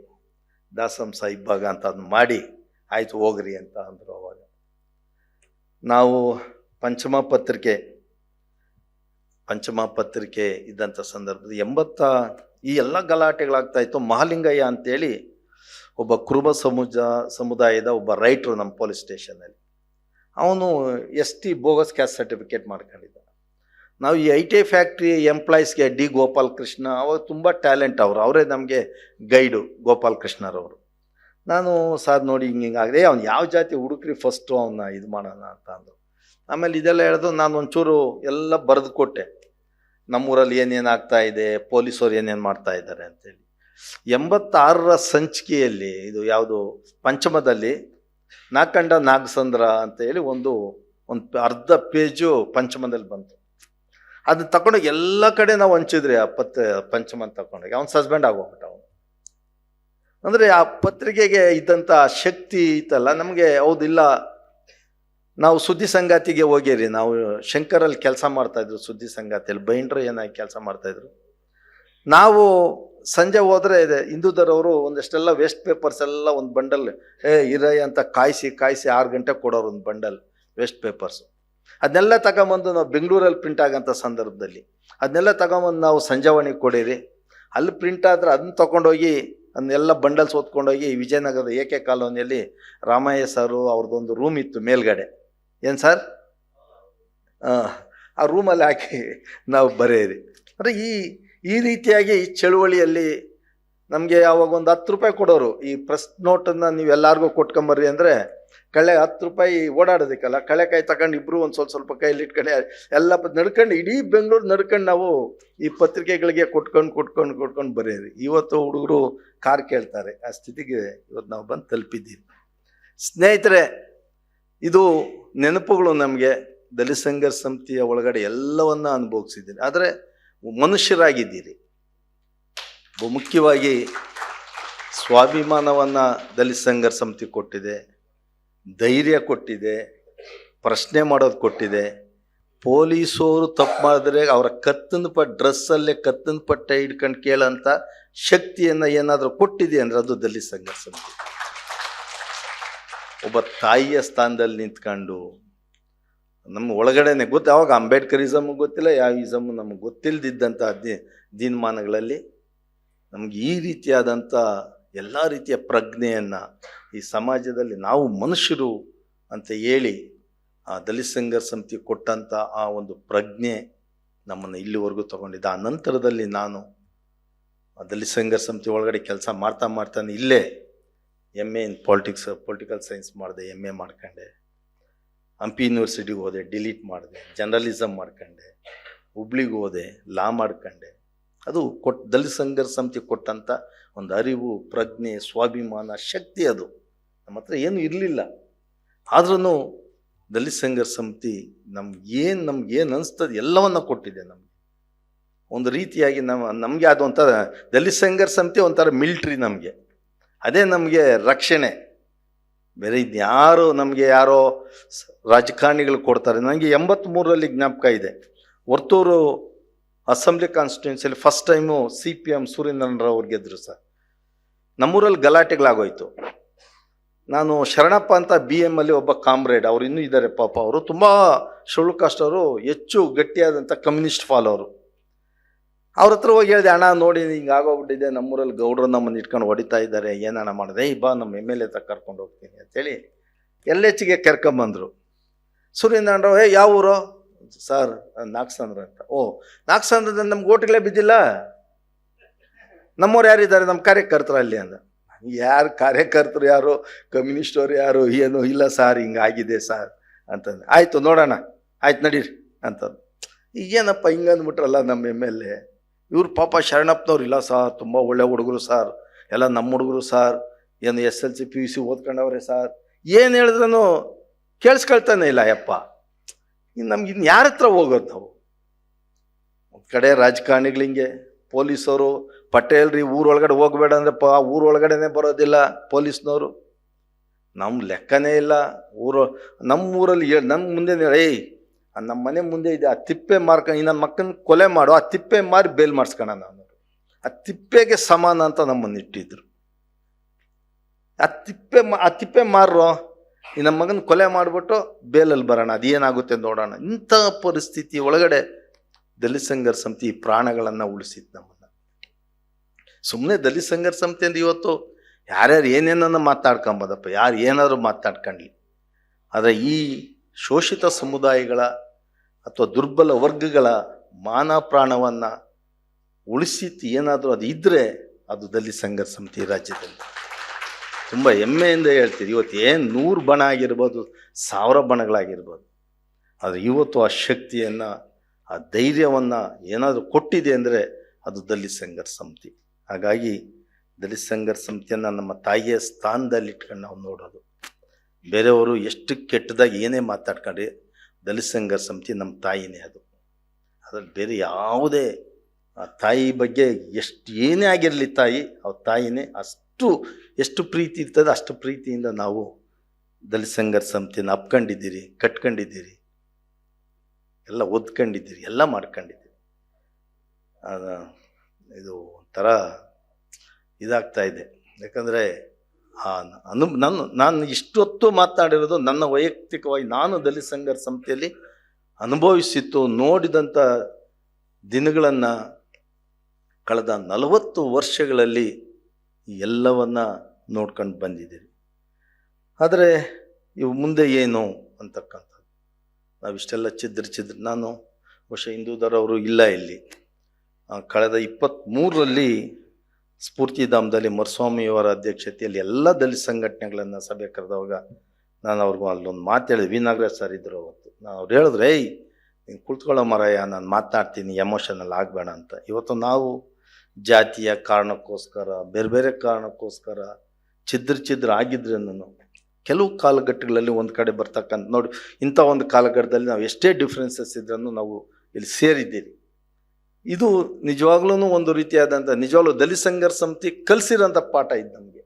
ದಾಸಂಸ ಇಬ್ಬಾಗ ಅಂತ ಅದನ್ನ ಮಾಡಿ ಆಯಿತು ಹೋಗ್ರಿ ಅಂತ ಅಂದರು. ಅವಾಗ ನಾವು ಪಂಚಮ ಪತ್ರಿಕೆ ಇದ್ದಂಥ ಸಂದರ್ಭದಲ್ಲಿ ಈ ಎಲ್ಲ ಗಲಾಟೆಗಳಾಗ್ತಾಯಿತ್ತು. ಮಹಾಲಿಂಗಯ್ಯ ಅಂತೇಳಿ ಒಬ್ಬ ಕುರುಬ ಸಮುದಾಯದ ಒಬ್ಬ ರೈಟ್ರು ನಮ್ಮ ಪೊಲೀಸ್ ಸ್ಟೇಷನಲ್ಲಿ, ಅವನು ST ಬೋಗಸ್ ಕ್ಯಾಸ್ಟ್ ಸರ್ಟಿಫಿಕೇಟ್ ಮಾಡ್ಕೊಂಡಿದ್ದ. ನಾವು ಈ ITI ಫ್ಯಾಕ್ಟ್ರಿ ಎಂಪ್ಲಾಯೀಸ್ಗೆ ಡಿ ಗೋಪಾಲ್ ಕೃಷ್ಣ, ಅವಾಗ ತುಂಬ ಟ್ಯಾಲೆಂಟ್ ಅವರೇ ನಮಗೆ ಗೈಡು ಗೋಪಾಲ್ ಕೃಷ್ಣರವರು. ನಾನು ಸಾರ್ ನೋಡಿ ಹಿಂಗಾಗಿದೆ, ಅವ್ನು ಯಾವ ಜಾತಿ ಹುಡುಕ್ರಿ ಫಸ್ಟು ಅವನ್ನ ಇದು ಮಾಡೋಣ ಅಂತ ಅಂದರು. ಆಮೇಲೆ ಇದೆಲ್ಲ ಹೇಳಿದು ನಾನು ಒಂಚೂರು ಎಲ್ಲ ಬರೆದು ಕೊಟ್ಟೆ, ನಮ್ಮೂರಲ್ಲಿ ಏನೇನು ಆಗ್ತಾ ಇದೆ, ಪೊಲೀಸರು ಏನೇನು ಮಾಡ್ತಾ ಇದ್ದಾರೆ ಅಂತೇಳಿ. 86ರ ಸಂಚಿಕೆಯಲ್ಲಿ ಇದು ಯಾವುದು ಪಂಚಮದಲ್ಲಿ ನಾಗಕಂಡ ನಾಗಸಂದ್ರ ಅಂತೇಳಿ ಒಂದು ಅರ್ಧ ಪೇಜು ಪಂಚಮದಲ್ಲಿ ಬಂತು. ಅದನ್ನ ತಗೊಂಡೋಗಿ ಎಲ್ಲ ಕಡೆ ನಾವು ಹಂಚಿದ್ರಿ. ಆ ಪಂಚಮ ತಗೊಂಡೋಗಿ ಅವ್ನು ಸಸ್ಪೆಂಡ್ ಆಗೋಗ್ಬಿಟ್ಟ. ಅವನು ಅಂದರೆ ಆ ಪತ್ರಿಕೆಗೆ ಇದ್ದಂಥ ಶಕ್ತಿ ಇತ್ತಲ್ಲ ನಮಗೆ. ಹೌದಿಲ್ಲ, ನಾವು ಸುದ್ದಿ ಸಂಗಾತಿಗೆ ಹೋಗಿರಿ, ನಾವು ಶಂಕರಲ್ಲಿ ಕೆಲಸ ಮಾಡ್ತಾಯಿದ್ರು ಸುದ್ದಿ ಸಂಗಾತಿಯಲ್ಲಿ, ಬೈಂಡ್ರು ಏನಾಗಿ ಕೆಲಸ ಮಾಡ್ತಾಯಿದ್ರು. ನಾವು ಸಂಜೆ ಹೋದರೆ ಹಿಂದೂದರವರು ಒಂದಷ್ಟೆಲ್ಲ ವೇಸ್ಟ್ ಪೇಪರ್ಸ್ ಎಲ್ಲ ಒಂದು ಬಂಡಲ್ ಇರಯ್ಯ ಅಂತ ಕಾಯಿಸಿ 6 ಗಂಟೆಗೆ ಕೊಡೋರು ಒಂದು ಬಂಡಲ್ ವೇಸ್ಟ್ ಪೇಪರ್ಸು. ಅದನ್ನೆಲ್ಲ ತಗೊಂಬಂದು ನಾವು ಬೆಂಗಳೂರಲ್ಲಿ ಪ್ರಿಂಟ್ ಆಗೋಂಥ ಸಂದರ್ಭದಲ್ಲಿ ಅದನ್ನೆಲ್ಲ ತಗೊಂಬಂದು ನಾವು ಸಂಜಾವಣಿಗೆ ಕೊಡಿರಿ. ಅಲ್ಲಿ ಪ್ರಿಂಟ್ ಆದರೆ ಅದನ್ನ ತೊಗೊಂಡೋಗಿ ಅದನ್ನೆಲ್ಲ ಬಂಡಲ್ಸ್ ಓದ್ಕೊಂಡೋಗಿ ವಿಜಯನಗರದ AK ಕಾಲೋನಿಯಲ್ಲಿ ರಾಮಯ್ಯ ಸಾರು ಅವ್ರದ್ದೊಂದು ರೂಮ್ ಇತ್ತು ಮೇಲ್ಗಡೆ. ಏನು ಸರ್, ಆ ರೂಮಲ್ಲಿ ಹಾಕಿ ನಾವು ಬರೆಯಿರಿ. ಅಂದರೆ ಈ ರೀತಿಯಾಗಿ ಚಳುವಳಿಯಲ್ಲಿ ನಮಗೆ ಆವಾಗ ಒಂದು 10 ರೂಪಾಯಿ ಕೊಡೋರು. ಈ ಪ್ರೆಸ್ ನೋಟನ್ನು ನೀವು ಎಲ್ಲರಿಗೂ ಕೊಟ್ಕೊಂಬರ್ರಿ ಅಂದರೆ ಕಳೆ 10 ರೂಪಾಯಿ ಓಡಾಡೋದಕ್ಕಲ್ಲ, ಕಳೆಕಾಯಿ ತಗೊಂಡು ಇಬ್ಬರು ಒಂದು ಸ್ವಲ್ಪ ಕೈಯಲ್ಲಿ ಇಟ್ಕೊಂಡು ಎಲ್ಲ ನಡ್ಕೊಂಡು ಇಡೀ ಬೆಂಗಳೂರು ನಡ್ಕೊಂಡು ನಾವು ಈ ಪತ್ರಿಕೆಗಳಿಗೆ ಕೊಟ್ಕೊಂಡು ಬರೆಯಿರಿ. ಇವತ್ತು ಹುಡುಗರು ಕಾರ್ ಕೇಳ್ತಾರೆ, ಆ ಸ್ಥಿತಿಗೆ ಇವತ್ತು ನಾವು ಬಂದು ತಲುಪಿದ್ದೀವಿ. ಸ್ನೇಹಿತರೆ, ಇದು ನೆನಪುಗಳು. ನಮಗೆ ದಲಿತ ಸಂಘರ್ಷ ಸಮಿತಿಯ ಒಳಗಡೆ ಎಲ್ಲವನ್ನ ಅನುಭವಿಸಿದ್ದೀನಿ. ಆದರೆ ಮನುಷ್ಯರಾಗಿದ್ದೀರಿ. ಮುಖ್ಯವಾಗಿ ಸ್ವಾಭಿಮಾನವನ್ನು ದಲಿತ ಸಂಘರ್ಷ ಸಮಿತಿ ಕೊಟ್ಟಿದೆ, ಧೈರ್ಯ ಕೊಟ್ಟಿದೆ, ಪ್ರಶ್ನೆ ಮಾಡೋದು ಕೊಟ್ಟಿದೆ. ಪೊಲೀಸವರು ತಪ್ಪು ಮಾಡಿದ್ರೆ ಅವರ ಡ್ರೆಸ್ಸಲ್ಲೇ ಕತ್ತಿನ ಪಟ್ಟೆ ಹಿಡ್ಕೊಂಡು ಕೇಳೋಂಥ ಶಕ್ತಿಯನ್ನು ಏನಾದರೂ ಕೊಟ್ಟಿದೆ ಅಂದರೆ ಅದು ದಲಿತ ಸಂಘರ್ಷ ಸಮಿತಿ. ಒಬ್ಬ ತಾಯಿಯ ಸ್ಥಾನದಲ್ಲಿ ನಿಂತ್ಕೊಂಡು ನಮ್ಮ ಒಳಗಡೆನೆ ಅವಾಗ ಅಂಬೇಡ್ಕರಿಸಮ್ ಗೊತ್ತಿಲ್ಲ, ಯಾವ ಇಸಮ್ ನಮಗೆ ಗೊತ್ತಿಲ್ಲದಿದ್ದಂಥ ದಿನಮಾನಗಳಲ್ಲಿ ನಮ್ಗೆ ಈ ರೀತಿಯಾದಂಥ ಎಲ್ಲ ರೀತಿಯ ಪ್ರಜ್ಞೆಯನ್ನು ಈ ಸಮಾಜದಲ್ಲಿ ನಾವು ಮನುಷ್ಯರು ಅಂತ ಹೇಳಿ ಆ ದಲಿತ ಸಂಘರ್ಷ ಸಮಿತಿ ಕೊಟ್ಟಂಥ ಆ ಒಂದು ಪ್ರಜ್ಞೆ ನಮ್ಮನ್ನು ಇಲ್ಲಿವರೆಗೂ ತಗೊಂಡಿದ್ದೆ. ಆ ನಂತರದಲ್ಲಿ ನಾನು ದಲಿತ ಸಂಘರ್ಷ ಸಮಿತಿ ಒಳಗಡೆ ಕೆಲಸ ಮಾಡ್ತಾನೆ ಇಲ್ಲೇ MA ಇನ್ ಪೊಲಿಟಿಕಲ್ ಸೈನ್ಸ್ ಮಾಡಿದೆ, MA ಮಾಡ್ಕೊಂಡೆ. ಹಂಪಿ ಯೂನಿವರ್ಸಿಟಿಗೆ ಹೋದೆ, ಡಿಲೀಟ್ ಮಾಡಿದೆ. ಜರ್ನಲಿಸಮ್ ಮಾಡ್ಕೊಂಡೆ, ಹುಬ್ಳಿಗೆ ಹೋದೆ, ಲಾ ಮಾಡ್ಕೊಂಡೆ. ಅದು ದಲಿತ ಸಂಘರ್ಷ ಸಮಿತಿ ಕೊಟ್ಟಂಥ ಒಂದು ಅರಿವು, ಪ್ರಜ್ಞೆ, ಸ್ವಾಭಿಮಾನ, ಶಕ್ತಿ. ಅದು ನಮ್ಮ ಹತ್ರ ಏನೂ ಇರಲಿಲ್ಲ. ಆದ್ರೂ ದಲಿತ ಸಂಘರ್ಷ ಸಮಿತಿ ನಮ್ಗೇನು ಅನಿಸ್ತದೆ ಎಲ್ಲವನ್ನ ಕೊಟ್ಟಿದೆ. ನಮಗೆ ಒಂದು ರೀತಿಯಾಗಿ ನಮಗೆ ಅದು ಒಂಥರ ದಲಿತ ಸಂಘರ್ಷ ಸಮಿತಿ ಒಂಥರ ಮಿಲ್ಟ್ರಿ. ನಮಗೆ ಅದೇ ನಮಗೆ ರಕ್ಷಣೆ. ಬೇರೆ ಇದ್ಯಾರು ನಮಗೆ ಯಾರೋ ರಾಜಕಾರಣಿಗಳು ಕೊಡ್ತಾರೆ. ನನಗೆ 83ರಲ್ಲಿ ಜ್ಞಾಪಕ ಇದೆ, ವರ್ತೂರು ಅಸೆಂಬ್ಲಿ ಕಾನ್ಸ್ಟಿಟ್ಯೂನ್ಸಿಯಲ್ಲಿ ಫಸ್ಟ್ ಟೈಮು CPM ಸೂರ್ಯನಾರಾಯಣರಾವ್ ಅವ್ರು ಗೆದ್ದರು ಸರ್. ನಮ್ಮೂರಲ್ಲಿ ಗಲಾಟೆಗಳಾಗೋಯ್ತು. ನಾನು ಶರಣಪ್ಪ ಅಂತ BM ಅಲ್ಲಿ ಒಬ್ಬ ಕಾಮ್ರೇಡ್, ಅವ್ರು ಇನ್ನೂ ಇದ್ದಾರೆ ಪಾಪ, ಅವರು ತುಂಬ ಶುಳ್ಕಷ್ಟವರು, ಹೆಚ್ಚು ಗಟ್ಟಿಯಾದಂಥ ಕಮ್ಯುನಿಸ್ಟ್ ಫಾಲೋವರು. ಅವ್ರ ಹತ್ರ ಹೋಗಿ ಹೇಳಿದೆ, ಅಣ್ಣ ನೋಡಿ ಹಿಂಗೆ ಆಗೋಗ್ಬಿಟ್ಟಿದೆ, ನಮ್ಮೂರಲ್ಲಿ ಗೌಡ್ರು ನಮ್ಮನ್ನು ಇಟ್ಕೊಂಡು ಹೊಡಿತಾ ಇದ್ದಾರೆ, ಏನಣ್ಣ ಮಾಡಿದೆ, ಬಾ ನಮ್ಮ MLA ಹತ್ರ ಕರ್ಕೊಂಡು ಹೋಗ್ತೀನಿ ಅಂತೇಳಿ LHಗೆ ಕರ್ಕೊಂಬಂದರು. ಸೂರ್ಯನಾರಾಯಣರಾವ್, ಯಾವ ಊರು ಸರ್? ನಾಗಸಂದ್ರ ಅಂತ. ಓ, ನಾಗಸಂದ್ರದಲ್ಲಿ ನಮ್ಗೆ ಓಟ್ಗಳೇ ಬಿದ್ದಿಲ್ಲ, ನಮ್ಮವ್ರು ಯಾರಿದ್ದಾರೆ, ನಮ್ಮ ಕಾರ್ಯಕರ್ತರು ಅಲ್ಲಿ ಅಂದ. ಯಾರು ಕಾರ್ಯಕರ್ತರು ಯಾರು, ಕಮ್ಯುನಿಸ್ಟ್ ಅವ್ರು ಯಾರು, ಏನು ಇಲ್ಲ ಸಾರ್, ಹಿಂಗಾಗಿದೆ ಸಾರ್ ಅಂತಂದು. ಆಯಿತು ನೋಡೋಣ, ಆಯ್ತು ನಡೀರಿ ಅಂತಂದು. ಈಗೇನಪ್ಪ ಹಿಂಗಂದ್ಬಿಟ್ರಲ್ಲ ನಮ್ಮ MLA. ಇವ್ರು ಪಾಪ ಶರಣಪ್ಪನವ್ರು, ಇಲ್ಲ ಸಾರ್ ತುಂಬ ಒಳ್ಳೆ ಹುಡುಗರು ಸಾರ್, ಎಲ್ಲ ನಮ್ಮ ಹುಡುಗರು ಸಾರ್, ಏನು SLC PUC ಓದ್ಕೊಂಡವ್ರೆ ಸಾರ್, ಏನು ಹೇಳಿದ್ರೂ ಕೇಳಿಸ್ಕೊಳ್ತಾನೆ ಇಲ್ಲ ಯಪ್ಪ. ಇನ್ನು ನಮ್ಗೆ ಇನ್ನು ಯಾರ ಹತ್ರ ಹೋಗೋದು ನಾವು? ಒಂದು ಕಡೆ ರಾಜಕಾರಣಿಗಳು ಹಿಂಗೆ, ಪೊಲೀಸವರು ಪಟೇಲ್ರಿ ಊರೊಳಗಡೆ ಹೋಗ್ಬೇಡ ಅಂದರೆ ಊರೊಳಗಡೆನೆ ಬರೋದಿಲ್ಲ ಪೊಲೀಸ್ನವರು. ನಮ್ಮ ಲೆಕ್ಕನೇ ಇಲ್ಲ. ನಮ್ಮೂರಲ್ಲಿ ನಮ್ಮ ಮುಂದೆ ಏಯ್ ನಮ್ಮ ಮನೆ ಮುಂದೆ ಇದೆ, ಆ ತಿಪ್ಪೆ ಮಾರ್ಕೊಂಡು ನನ್ನ ಮಕ್ಕನ ಕೊಲೆ ಮಾಡು, ಆ ತಿಪ್ಪೆ ಮಾರಿ ಬೇಲ್ ಮಾಡಿಸ್ಕೋಣ ನಾನು, ಆ ತಿಪ್ಪೆಗೆ ಸಮಾನ ಅಂತ ನಮ್ಮನ್ನು ಇಟ್ಟಿದ್ರು. ಆ ತಿಪ್ಪೆ ಮಾರೋ, ಈ ನಮ್ಮ ಮಗನ ಕೊಲೆ ಮಾಡಿಬಿಟ್ಟು ಬೇಲಲ್ಲಿ ಬರೋಣ, ಅದೇನಾಗುತ್ತೆ ನೋಡೋಣ. ಇಂಥ ಪರಿಸ್ಥಿತಿ ಒಳಗಡೆ ದಲಿತ ಸಂಘರ್ಷ ಸಮಿತಿ ಪ್ರಾಣಗಳನ್ನು ಉಳಿಸಿತ್ತು ನಮ್ಮನ್ನು. ಸುಮ್ಮನೆ ದಲಿತ ಸಂಘರ್ಷ ಸಮಿತಿ ಅಂದ್ರೆ ಇವತ್ತು ಯಾರ್ಯಾರು ಏನೇನನ್ನು ಮಾತಾಡ್ಕೊಂಬೋದಪ್ಪ, ಯಾರು ಏನಾದರೂ ಮಾತಾಡ್ಕೊಳ್ಳಿ. ಆದರೆ ಈ ಶೋಷಿತ ಸಮುದಾಯಗಳ ಅಥವಾ ದುರ್ಬಲ ವರ್ಗಗಳ ಮಾನ ಪ್ರಾಣವನ್ನು ಉಳಿಸಿತ್ತು ಏನಾದರೂ ಅದು ಇದ್ದರೆ ಅದು ದಲಿತ ಸಂಘರ್ಷ ಸಮಿತಿ ರಾಜ್ಯದಲ್ಲಿ. ತುಂಬ ಹೆಮ್ಮೆಯಿಂದ ಹೇಳ್ತೀರಿ. ಇವತ್ತು ಏನು 100 ಬಣ ಆಗಿರ್ಬೋದು, 1000 ಬಣಗಳಾಗಿರ್ಬೋದು, ಆದರೆ ಇವತ್ತು ಆ ಶಕ್ತಿಯನ್ನು, ಆ ಧೈರ್ಯವನ್ನು ಏನಾದರೂ ಕೊಟ್ಟಿದೆ ಅಂದರೆ ಅದು ದಲಿತ ಸಂಘರ್ಷ ಸಮಿತಿ. ಹಾಗಾಗಿ ದಲಿತ ಸಂಘರ್ಷ ಸಮಿತಿಯನ್ನು ನಮ್ಮ ತಾಯಿಯ ಸ್ಥಾನದಲ್ಲಿ ಇಟ್ಕೊಂಡು ನಾವು ನೋಡೋದು. ಬೇರೆಯವರು ಎಷ್ಟು ಕೆಟ್ಟದಾಗಿ ಏನೇ ಮಾತಾಡ್ಕೊಂಡ್ರೆ ದಲಿತ ಸಂಘರ್ಷ ಸಮಿತಿ ನಮ್ಮ ತಾಯಿನೇ. ಅದು ಅದ್ರಲ್ಲಿ ಬೇರೆ ಯಾವುದೇ, ಆ ತಾಯಿ ಬಗ್ಗೆ ಎಷ್ಟು ಏನೇ ಆಗಿರಲಿ ತಾಯಿ, ಅವ್ರ ತಾಯಿನೇ. ಎಷ್ಟು ಪ್ರೀತಿ ಇರ್ತದೆ ಅಷ್ಟು ಪ್ರೀತಿಯಿಂದ ನಾವು ದಲಿತ ಸಂಘರ್ಷ ಸಮಿತಿಯನ್ನು ಅಪ್ಕೊಂಡಿದ್ದೀರಿ, ಕಟ್ಕೊಂಡಿದ್ದೀರಿ, ಎಲ್ಲ ಓದ್ಕೊಂಡಿದ್ದೀರಿ, ಎಲ್ಲ ಮಾಡ್ಕೊಂಡಿದ್ದೀರಿ. ಇದು ಒಂಥರ ಇದಾಗ್ತಾ ಇದೆ. ಯಾಕಂದರೆ ನಾನು ಇಷ್ಟೊತ್ತು ಮಾತನಾಡಿರೋದು ನನ್ನ ವೈಯಕ್ತಿಕವಾಗಿ ನಾನು ದಲಿತ ಸಂಘರ್ಷ ಸಮಿತಿಯಲ್ಲಿ ಅನುಭವಿಸಿತ್ತು, ನೋಡಿದಂಥ ದಿನಗಳನ್ನು ಕಳೆದ 40 ವರ್ಷಗಳಲ್ಲಿ ಎಲ್ಲವನ್ನ ನೋಡ್ಕೊಂಡು ಬಂದಿದ್ದೀರಿ. ಆದರೆ ಇವು ಮುಂದೆ ಏನು ಅಂತಕ್ಕಂಥದ್ದು ನಾವಿಷ್ಟೆಲ್ಲ ಚಿದ್ರ ನಾನು ಬಹುಶಃ ಹಿಂದೂಧರ್ ಅವರು ಇಲ್ಲ ಇಲ್ಲಿ. ಕಳೆದ 23ರಲ್ಲಿ ಸ್ಫೂರ್ತಿಧಾಮದಲ್ಲಿ ಮರುಸ್ವಾಮಿಯವರ ಅಧ್ಯಕ್ಷತೆಯಲ್ಲಿ ಎಲ್ಲ ದಲಿತ ಸಂಘಟನೆಗಳನ್ನು ಸಭೆ ಕರೆದವಾಗ ನಾನು ಅವ್ರಿಗೂ ಅಲ್ಲೊಂದು ಮಾತು ಹೇಳಿದೆ. ವಿ ನಾಗರಾಜ್ ಸರ್ ಇದ್ರು ಅವತ್ತು. ಅವ್ರು ಹೇಳಿದ್ರೆ, ಏಯ್ ನೀನು ಕುಳಿತುಕೊಳ್ಳೋ ಮರಯ್ಯ, ನಾನು ಮಾತನಾಡ್ತೀನಿ, ಎಮೋಷನಲ್ ಆಗಬೇಡ ಅಂತ. ಇವತ್ತು ನಾವು ಜಾತಿಯ ಕಾರಣಕ್ಕೋಸ್ಕರ, ಬೇರೆ ಬೇರೆ ಕಾರಣಕ್ಕೋಸ್ಕರ ಛಿದ್ರ ಆಗಿದ್ರೂ ಕೆಲವು ಕಾಲಘಟ್ಟಗಳಲ್ಲಿ ಒಂದು ಕಡೆ ಬರ್ತಕ್ಕಂಥ ನೋಡಿ, ಇಂಥ ಒಂದು ಕಾಲಘಟ್ಟದಲ್ಲಿ ನಾವು ಎಷ್ಟೇ ಡಿಫ್ರೆನ್ಸಸ್ ಇದ್ರೂ ನಾವು ಇಲ್ಲಿ ಸೇರಿದ್ದೀರಿ. ಇದು ನಿಜವಾಗ್ಲೂ ಒಂದು ರೀತಿಯಾದಂಥ, ನಿಜವಾಗ್ಲೂ ದಲಿತ ಸಂಘರ್ಷ ಸಮಿತಿ ಕಲಿಸಿರೋಂಥ ಪಾಠ ಇದು ನಮಗೆ.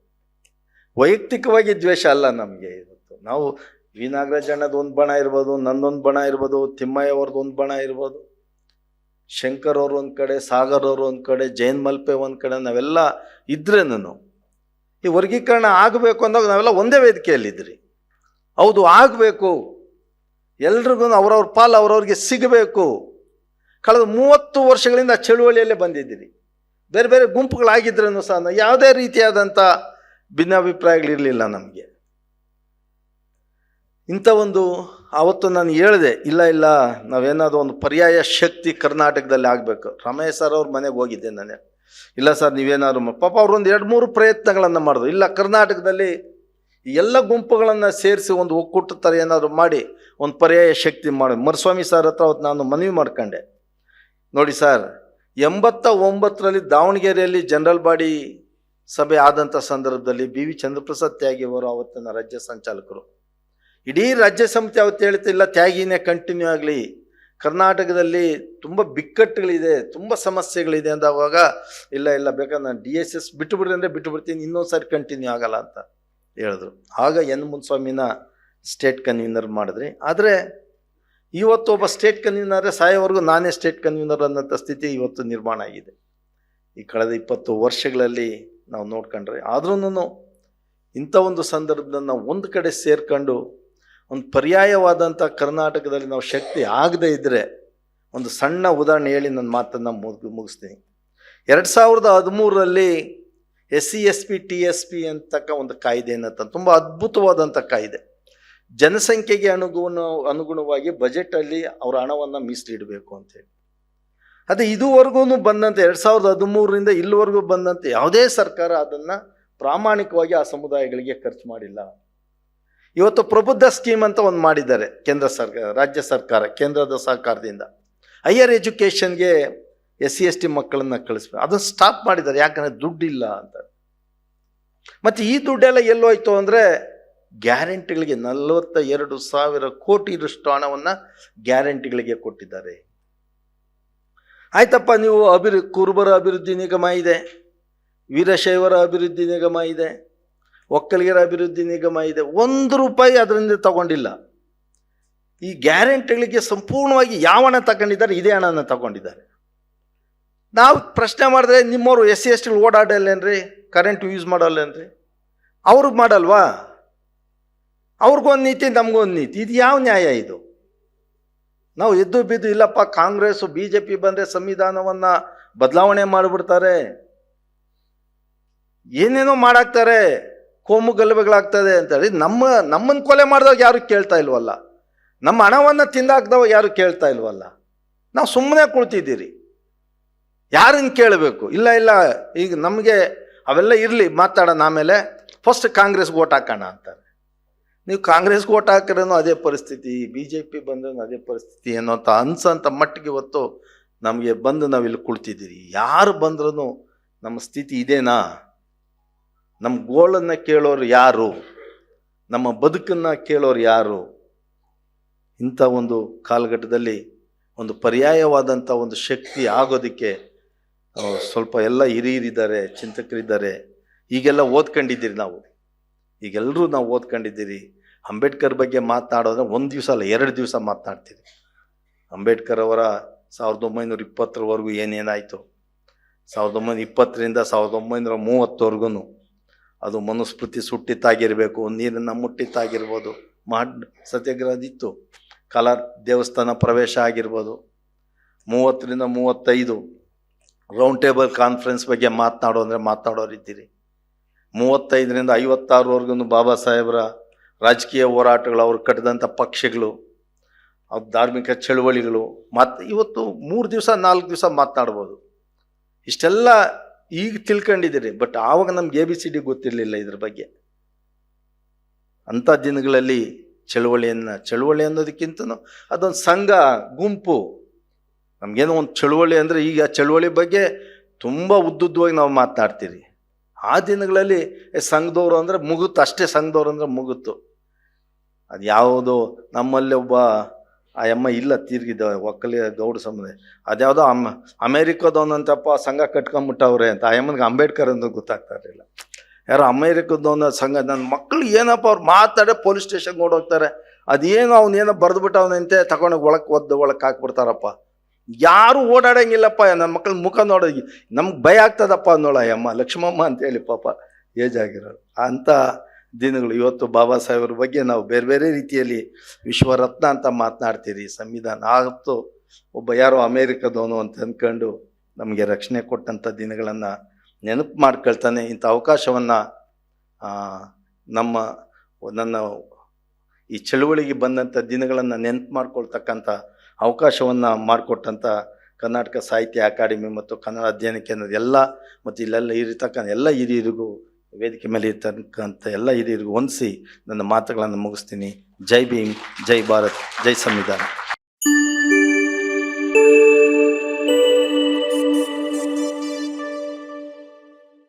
ವೈಯಕ್ತಿಕವಾಗಿ ದ್ವೇಷ ಅಲ್ಲ ನಮಗೆ. ಇವತ್ತು ನಾವು ವಿ ನಾಗರಾಜ್ ಅಣ್ಣದ ಒಂದು ಬಣ ಇರ್ಬೋದು, ನಂದೊಂದು ಬಣ ಇರ್ಬೋದು, ತಿಮ್ಮಯ್ಯ ಅವ್ರದ್ದು ಒಂದು ಬಣ ಇರ್ಬೋದು, ಶಂಕರ್ ಅವರು ಒಂದು ಕಡೆ, ಸಾಗರ್ ಅವರು ಒಂದು ಕಡೆ, ಜೈನ್ ಮಲ್ಪೆ ಒಂದು ಕಡೆ, ನಾವೆಲ್ಲ ಇದ್ರೇನು ಈ ವರ್ಗೀಕರಣ ಆಗಬೇಕು ಅಂದಾಗ ನಾವೆಲ್ಲ ಒಂದೇ ವೇದಿಕೆಯಲ್ಲಿದ್ರಿ. ಹೌದು, ಆಗಬೇಕು, ಎಲ್ರಿಗೂ ಅವ್ರವ್ರ ಪಾಲು ಅವ್ರವ್ರಿಗೆ ಸಿಗಬೇಕು. ಕಳೆದ 30 ವರ್ಷಗಳಿಂದ ಚಳುವಳಿಯಲ್ಲೇ ಬಂದಿದ್ದೀರಿ. ಬೇರೆ ಬೇರೆ ಗುಂಪುಗಳಾಗಿದ್ರೂ ಸಹ ಯಾವುದೇ ರೀತಿಯಾದಂಥ ಭಿನ್ನಾಭಿಪ್ರಾಯಗಳಿರಲಿಲ್ಲ ನಮಗೆ. ಇಂಥ ಒಂದು ಆವತ್ತು ನಾನು ಹೇಳಿದೆ, ಇಲ್ಲ ನಾವೇನಾದರೂ ಒಂದು ಪರ್ಯಾಯ ಶಕ್ತಿ ಕರ್ನಾಟಕದಲ್ಲಿ ಆಗಬೇಕು. ರಮೇಶ್ ಸರ್ ಅವ್ರ ಮನೆಗೆ ಹೋಗಿದ್ದೆ ನಾನು. ಇಲ್ಲ ಸರ್ ನೀವೇನಾದ್ರು ಪಾಪ ಅವ್ರು ಒಂದು 2-3 ಪ್ರಯತ್ನಗಳನ್ನು ಮಾಡಿದ್ರು. ಇಲ್ಲ, ಕರ್ನಾಟಕದಲ್ಲಿ ಎಲ್ಲ ಗುಂಪುಗಳನ್ನು ಸೇರಿಸಿ ಒಂದು ಒಕ್ಕೂಟ ಥರ ಏನಾದರೂ ಮಾಡಿ ಒಂದು ಪರ್ಯಾಯ ಶಕ್ತಿ ಮಾಡಿ. ಮರುಸ್ವಾಮಿ ಸರ್ ಹತ್ರ ಅವತ್ತು ನಾನು ಮನವಿ ಮಾಡ್ಕೊಂಡೆ. ನೋಡಿ ಸರ್, 89ರಲ್ಲಿ ದಾವಣಗೆರೆಯಲ್ಲಿ ಜನರಲ್ ಬಾಡಿ ಸಭೆ ಆದಂಥ ಸಂದರ್ಭದಲ್ಲಿ BV ಚಂದ್ರಪ್ರಸಾದ್ ತ್ಯಾಗಿ ಅವರು ಅವತ್ತಿನ ರಾಜ್ಯ ಸಂಚಾಲಕರು, ಇಡೀ ರಾಜ್ಯ ಸಮಿತಿ ಅವತ್ತು ಹೇಳ್ತಿಲ್ಲ ತ್ಯಾಗಿನೇ ಕಂಟಿನ್ಯೂ ಆಗಲಿ, ಕರ್ನಾಟಕದಲ್ಲಿ ತುಂಬ ಬಿಕ್ಕಟ್ಟುಗಳಿದೆ, ತುಂಬ ಸಮಸ್ಯೆಗಳಿದೆ ಅಂದವಾಗ ಇಲ್ಲ ಬೇಕಾದ್ರೆ ನಾನು DSS ಬಿಟ್ಟುಬಿಡ್ರಿ ಅಂದರೆ ಬಿಟ್ಟುಬಿಡ್ತೀನಿ, ಇನ್ನೊಂದು ಸಾರಿ ಕಂಟಿನ್ಯೂ ಆಗಲ್ಲ ಅಂತ ಹೇಳಿದ್ರು. ಆಗ ಎನ್ ಮುನ್ಸ್ವಾಮಿನ ಸ್ಟೇಟ್ ಕನ್ವೀನರ್ ಮಾಡಿದ್ರಿ. ಆದರೆ ಇವತ್ತು ಒಬ್ಬ ಸ್ಟೇಟ್ ಕನ್ವೀನರೇ ಸಾಯೋವರೆಗೂ ನಾನೇ ಸ್ಟೇಟ್ ಕನ್ವೀನರ್ ಅನ್ನೋಂಥ ಸ್ಥಿತಿ ಇವತ್ತು ನಿರ್ಮಾಣ ಆಗಿದೆ ಈ ಕಳೆದ 20 ವರ್ಷಗಳಲ್ಲಿ ನಾವು ನೋಡ್ಕೊಂಡ್ರೆ. ಆದ್ರೂ ಇಂಥ ಒಂದು ಸಂದರ್ಭದಲ್ಲಿ ನಾವು ಒಂದು ಕಡೆ ಸೇರ್ಕೊಂಡು ಒಂದು ಪರ್ಯಾಯವಾದಂಥ ಕರ್ನಾಟಕದಲ್ಲಿ ನಾವು ಶಕ್ತಿ ಆಗದೇ ಇದ್ದರೆ, ಒಂದು ಸಣ್ಣ ಉದಾಹರಣೆ ಹೇಳಿ ನನ್ನ ಮಾತನ್ನು ಮುಗಿಸ್ತೀನಿ. 2013ರಲ್ಲಿ SC ST TSP ಅಂತಕ್ಕ ಒಂದು ಕಾಯ್ದೆಯನ್ನು ತಂದು, ತುಂಬ ಅದ್ಭುತವಾದಂಥ ಕಾಯ್ದೆ. ಜನಸಂಖ್ಯೆಗೆ ಅನುಗುಣವಾಗಿ ಬಜೆಟಲ್ಲಿ ಅವರ ಹಣವನ್ನು ಮೀಸಲಿಡಬೇಕು ಅಂತೇಳಿ. ಅದೇ ಇದುವರೆಗೂ ಬಂದಂತೆ 2013ರಿಂದ ಇಲ್ಲಿವರೆಗೂ ಬಂದಂತೆ ಯಾವುದೇ ಸರ್ಕಾರ ಅದನ್ನು ಪ್ರಾಮಾಣಿಕವಾಗಿ ಆ ಸಮುದಾಯಗಳಿಗೆ ಖರ್ಚು ಮಾಡಿಲ್ಲ. ಇವತ್ತು ಪ್ರಬುದ್ಧ ಸ್ಕೀಮ್ ಅಂತ ಒಂದು ಮಾಡಿದ್ದಾರೆ ಕೇಂದ್ರ ಸರ್ಕಾರ, ರಾಜ್ಯ ಸರ್ಕಾರ ಕೇಂದ್ರದ ಸಹಕಾರದಿಂದ. ಹೈಯರ್ ಎಜುಕೇಷನ್ಗೆ SC ST ಮಕ್ಕಳನ್ನ ಕಳಿಸ್ಬೇಕು, ಅದನ್ನು ಸ್ಟಾಪ್ ಮಾಡಿದ್ದಾರೆ. ಯಾಕಂದರೆ ದುಡ್ಡಿಲ್ಲ ಅಂತ. ಮತ್ತು ಈ ದುಡ್ಡೆಲ್ಲ ಎಲ್ಲೋಯ್ತು ಅಂದರೆ ಗ್ಯಾರಂಟಿಗಳಿಗೆ 42,000 ಕೋಟಿಯಷ್ಟು ಹಣವನ್ನು ಗ್ಯಾರಂಟಿಗಳಿಗೆ ಕೊಟ್ಟಿದ್ದಾರೆ. ಆಯ್ತಪ್ಪ, ನೀವು ಕುರುಬರ ಅಭಿವೃದ್ಧಿ ನಿಗಮ ಇದೆ, ವೀರಶೈವರ ಅಭಿವೃದ್ಧಿ ನಿಗಮ ಇದೆ, ಒಕ್ಕಲಿಗರ ಅಭಿವೃದ್ಧಿ ನಿಗಮ ಇದೆ, 1 ರೂಪಾಯಿ ಅದರಿಂದ ತಗೊಂಡಿಲ್ಲ. ಈ ಗ್ಯಾರಂಟಿಗಳಿಗೆ ಸಂಪೂರ್ಣವಾಗಿ ಯಾವ ಹಣ ತಗೊಂಡಿದ್ದಾರೆ? ಇದೇ ಹಣನ ತಗೊಂಡಿದ್ದಾರೆ. ನಾವು ಪ್ರಶ್ನೆ ಮಾಡಿದ್ರೆ, ನಿಮ್ಮವರು SC ST ಓಡಾಡಲ್ಲೇನ್ರಿ, ಕರೆಂಟ್ ಯೂಸ್ ಮಾಡಲ್ಲೇನ್ರಿ? ಅವ್ರಿಗೆ ಮಾಡಲ್ವಾ? ಅವ್ರಿಗೊಂದು ನೀತಿ, ನಮಗೊಂದು ನೀತಿ. ಇದು ಯಾವ ನ್ಯಾಯ ಇದು? ನಾವು ಎದ್ದು ಬಿದ್ದು ಇಲ್ಲಪ್ಪ ಕಾಂಗ್ರೆಸ್ BJP ಬಂದರೆ ಸಂವಿಧಾನವನ್ನು ಬದಲಾವಣೆ ಮಾಡಿಬಿಡ್ತಾರೆ, ಏನೇನೋ ಮಾಡಾಕ್ತಾರೆ, ಕೋಮು ಗಲಭೆಗಳಾಗ್ತದೆ ಅಂತೇಳಿ ನಮ್ಮನ್ನು ಕೊಲೆ ಮಾಡಿದಾಗ ಯಾರು ಕೇಳ್ತಾ ಇಲ್ವಲ್ಲ, ನಮ್ಮ ಹಣವನ್ನು ತಿಂದಾಕ್ದವಾಗ ಯಾರು ಕೇಳ್ತಾ ಇಲ್ವಲ್ಲ. ನಾವು ಸುಮ್ಮನೆ ಕುಳ್ತಿದ್ದೀರಿ, ಯಾರನ್ನು ಕೇಳಬೇಕು? ಇಲ್ಲ ಈಗ ನಮಗೆ ಅವೆಲ್ಲ ಇರಲಿ, ಮಾತಾಡೋಣ ಆಮೇಲೆ, ಫಸ್ಟ್ ಕಾಂಗ್ರೆಸ್ಗೆ ಓಟ್ ಹಾಕೋಣ ಅಂತಾರೆ. ನೀವು ಕಾಂಗ್ರೆಸ್ಗೆ ಓಟ್ ಹಾಕಿದ್ರೂ ಅದೇ ಪರಿಸ್ಥಿತಿ, BJP ಬಂದ್ರೂ ಅದೇ ಪರಿಸ್ಥಿತಿ ಅನ್ನೋಂಥ ಅನ್ಸೋಂಥ ಮಟ್ಟಿಗೆ ಇವತ್ತು ನಮಗೆ ಬಂದು ನಾವಿಲ್ಲಿ ಕುಳ್ತಿದ್ದೀರಿ. ಯಾರು ಬಂದ್ರೂ ನಮ್ಮ ಸ್ಥಿತಿ ಇದೇನಾ? ನಮ್ಮ ಗೋಳನ್ನು ಕೇಳೋರು ಯಾರು? ನಮ್ಮ ಬದುಕನ್ನು ಕೇಳೋರು ಯಾರು? ಇಂಥ ಒಂದು ಕಾಲಘಟ್ಟದಲ್ಲಿ ಒಂದು ಪರ್ಯಾಯವಾದಂಥ ಒಂದು ಶಕ್ತಿ ಆಗೋದಕ್ಕೆ ಸ್ವಲ್ಪ ಎಲ್ಲ ಹಿರಿಯರಿದ್ದಾರೆ, ಚಿಂತಕರಿದ್ದಾರೆ. ಈಗೆಲ್ಲ ಓದ್ಕೊಂಡಿದ್ದೀರಿ, ಈಗೆಲ್ಲರೂ ನಾವು ಓದ್ಕೊಂಡಿದ್ದೀರಿ. ಅಂಬೇಡ್ಕರ್ ಬಗ್ಗೆ ಮಾತನಾಡೋದ್ರೆ 1 ದಿವಸ ಅಲ್ಲ 2 ದಿವಸ ಮಾತನಾಡ್ತೀರಿ. ಅಂಬೇಡ್ಕರ್ ಅವರ 1920ರವರೆಗೂ ಏನೇನಾಯಿತು, 1920ರಿಂದ 1930ವರೆಗೂ ಅದು ಮನುಸ್ಮೃತಿ ಸುಟ್ಟಿತ್ತಾಗಿರಬೇಕು, ನೀರನ್ನು ಮುಟ್ಟಿತ್ತಾಗಿರ್ಬೋದು, ಸತ್ಯಾಗ್ರಹದಿತ್ತು, ಕಲಾರ್ ದೇವಸ್ಥಾನ ಪ್ರವೇಶ ಆಗಿರ್ಬೋದು, 30ರಿಂದ 35 ರೌಂಡ್ ಟೇಬಲ್ ಕಾನ್ಫರೆನ್ಸ್ ಬಗ್ಗೆ ಮಾತನಾಡೋರಿದ್ದೀರಿ. 35ರಿಂದ 56ವರೆಗೂ ಬಾಬಾ ಸಾಹೇಬರ ರಾಜಕೀಯ ಹೋರಾಟಗಳು, ಅವ್ರು ಕಟ್ಟಿದಂಥ ಪಕ್ಷಗಳು, ಅವ್ರ ಧಾರ್ಮಿಕ ಚಳುವಳಿಗಳು, ಇವತ್ತು 3 ದಿವಸ 4 ದಿವಸ ಮಾತನಾಡ್ಬೋದು. ಇಷ್ಟೆಲ್ಲ ಈಗ ತಿಳ್ಕೊಂಡಿದ್ದೀರಿ. ಬಟ್ ಆವಾಗ ನಮ್ಗೆ ABCD ಗೊತ್ತಿರಲಿಲ್ಲ ಇದ್ರ ಬಗ್ಗೆ. ಅಂಥ ದಿನಗಳಲ್ಲಿ ಚಳುವಳಿ ಅನ್ನೋದಕ್ಕಿಂತನೂ ಅದೊಂದು ಸಂಘ, ಗುಂಪು. ನಮಗೇನೋ ಒಂದು ಚಳುವಳಿ ಅಂದರೆ, ಈಗ ಚಳುವಳಿ ಬಗ್ಗೆ ತುಂಬ ಉದ್ದುದ್ದವಾಗಿ ನಾವು ಮಾತನಾಡ್ತೀರಿ. ಆ ದಿನಗಳಲ್ಲಿ ಸಂಘದವರು ಅಂದರೆ ಮುಗುತ್ತು, ಅಷ್ಟೇ. ಸಂಘದವ್ರು ಅಂದರೆ ಮುಗುತ್ತು. ಅದು ಯಾವುದೋ ನಮ್ಮಲ್ಲಿ ಒಬ್ಬ ಆ ಅಮ್ಮ ಇಲ್ಲ, ತೀರ್ಗಿದ್ದ ಒಕ್ಕಲಿಗ ಗೌಡ ಸಮುದಾಯ, ಅದ್ಯಾವುದೋ ಅಮೇರಿಕದವನಂತಪ್ಪ ಸಂಘ ಕಟ್ಕೊಂಬಿಟ್ಟವ್ರೆ ಅಂತ. ಆ ಅಮ್ಮನಿಗೆ ಅಂಬೇಡ್ಕರ್ ಅಂತ ಗೊತ್ತಾಗ್ತಾ ಇರಲಿಲ್ಲ. ಯಾರೋ ಅಮೇರಿಕದವನ ಸಂಘ. ನನ್ನ ಮಕ್ಕಳು ಏನಪ್ಪ ಅವ್ರು ಮಾತಾಡೇ ಪೊಲೀಸ್ ಸ್ಟೇಷನ್ಗೆ ಓಡೋಗ್ತಾರೆ. ಅದೇನೋ ಅವನೇನೋ ಬರೆದ್ಬಿಟ್ಟವನಂತೆ ತಗೊಂಡೋಗಿ ಒಳಗೆ ಹಾಕ್ಬಿಡ್ತಾರಪ್ಪ. ಯಾರು ಓಡಾಡಂಗಿಲ್ಲಪ್ಪ. ನನ್ನ ಮಕ್ಕಳ ಮುಖ ನೋಡೋಗಿ ನಮ್ಗೆ ಭಯ ಆಗ್ತದಪ್ಪ ಅನ್ನೋಳ ಅಮ್ಮ, ಲಕ್ಷ್ಮಮ್ಮ ಅಂತೇಳಿ ಪಾಪ ಏಜ್ ಆಗಿರೋರು. ಅಂಥ ದಿನಗಳು. ಇವತ್ತು ಬಾಬಾ ಸಾಹೇಬ್ರ ಬಗ್ಗೆ ನಾವು ಬೇರೆ ಬೇರೆ ರೀತಿಯಲ್ಲಿ ವಿಶ್ವರತ್ನ ಅಂತ ಮಾತನಾಡ್ತೀರಿ. ಸಂವಿಧಾನ ಆವತ್ತು ಒಬ್ಬ ಯಾರೋ ಅಮೇರಿಕದವನು ಅಂತ ಅಂದ್ಕೊಂಡು ನಮಗೆ ರಕ್ಷಣೆ ಕೊಟ್ಟಂಥ ದಿನಗಳನ್ನು ನೆನಪು ಮಾಡ್ಕೊಳ್ತಾನೆ. ಇಂಥ ಅವಕಾಶವನ್ನು ನನ್ನ ಈ ಚಳುವಳಿಗೆ ಬಂದಂಥ ದಿನಗಳನ್ನು ನೆನಪು ಮಾಡ್ಕೊಳ್ತಕ್ಕಂಥ ಅವಕಾಶವನ್ನು ಮಾಡಿಕೊಟ್ಟಂಥ ಕರ್ನಾಟಕ ಸಾಹಿತ್ಯ ಅಕಾಡೆಮಿ ಮತ್ತು ಕನ್ನಡ ಅಧ್ಯಯನ ಕೇಂದ್ರದ ಎಲ್ಲ ಮತ್ತು ಇಲ್ಲೆಲ್ಲ ಇರತಕ್ಕಂಥ ಎಲ್ಲ ಹಿರಿಯರಿಗೂ, ವೇದಿಕೆ ಮೇಲೆ ಇರ್ತಕ್ಕಂಥ ಎಲ್ಲ ಹಿರಿಯರಿಗೂ ಹೊಂದಿಸಿ ನನ್ನ ಮಾತುಗಳನ್ನು ಮುಗಿಸ್ತೀನಿ. ಜೈ ಭೀಮ್, ಜೈ ಭಾರತ್, ಜೈ ಸಂವಿಧಾನ.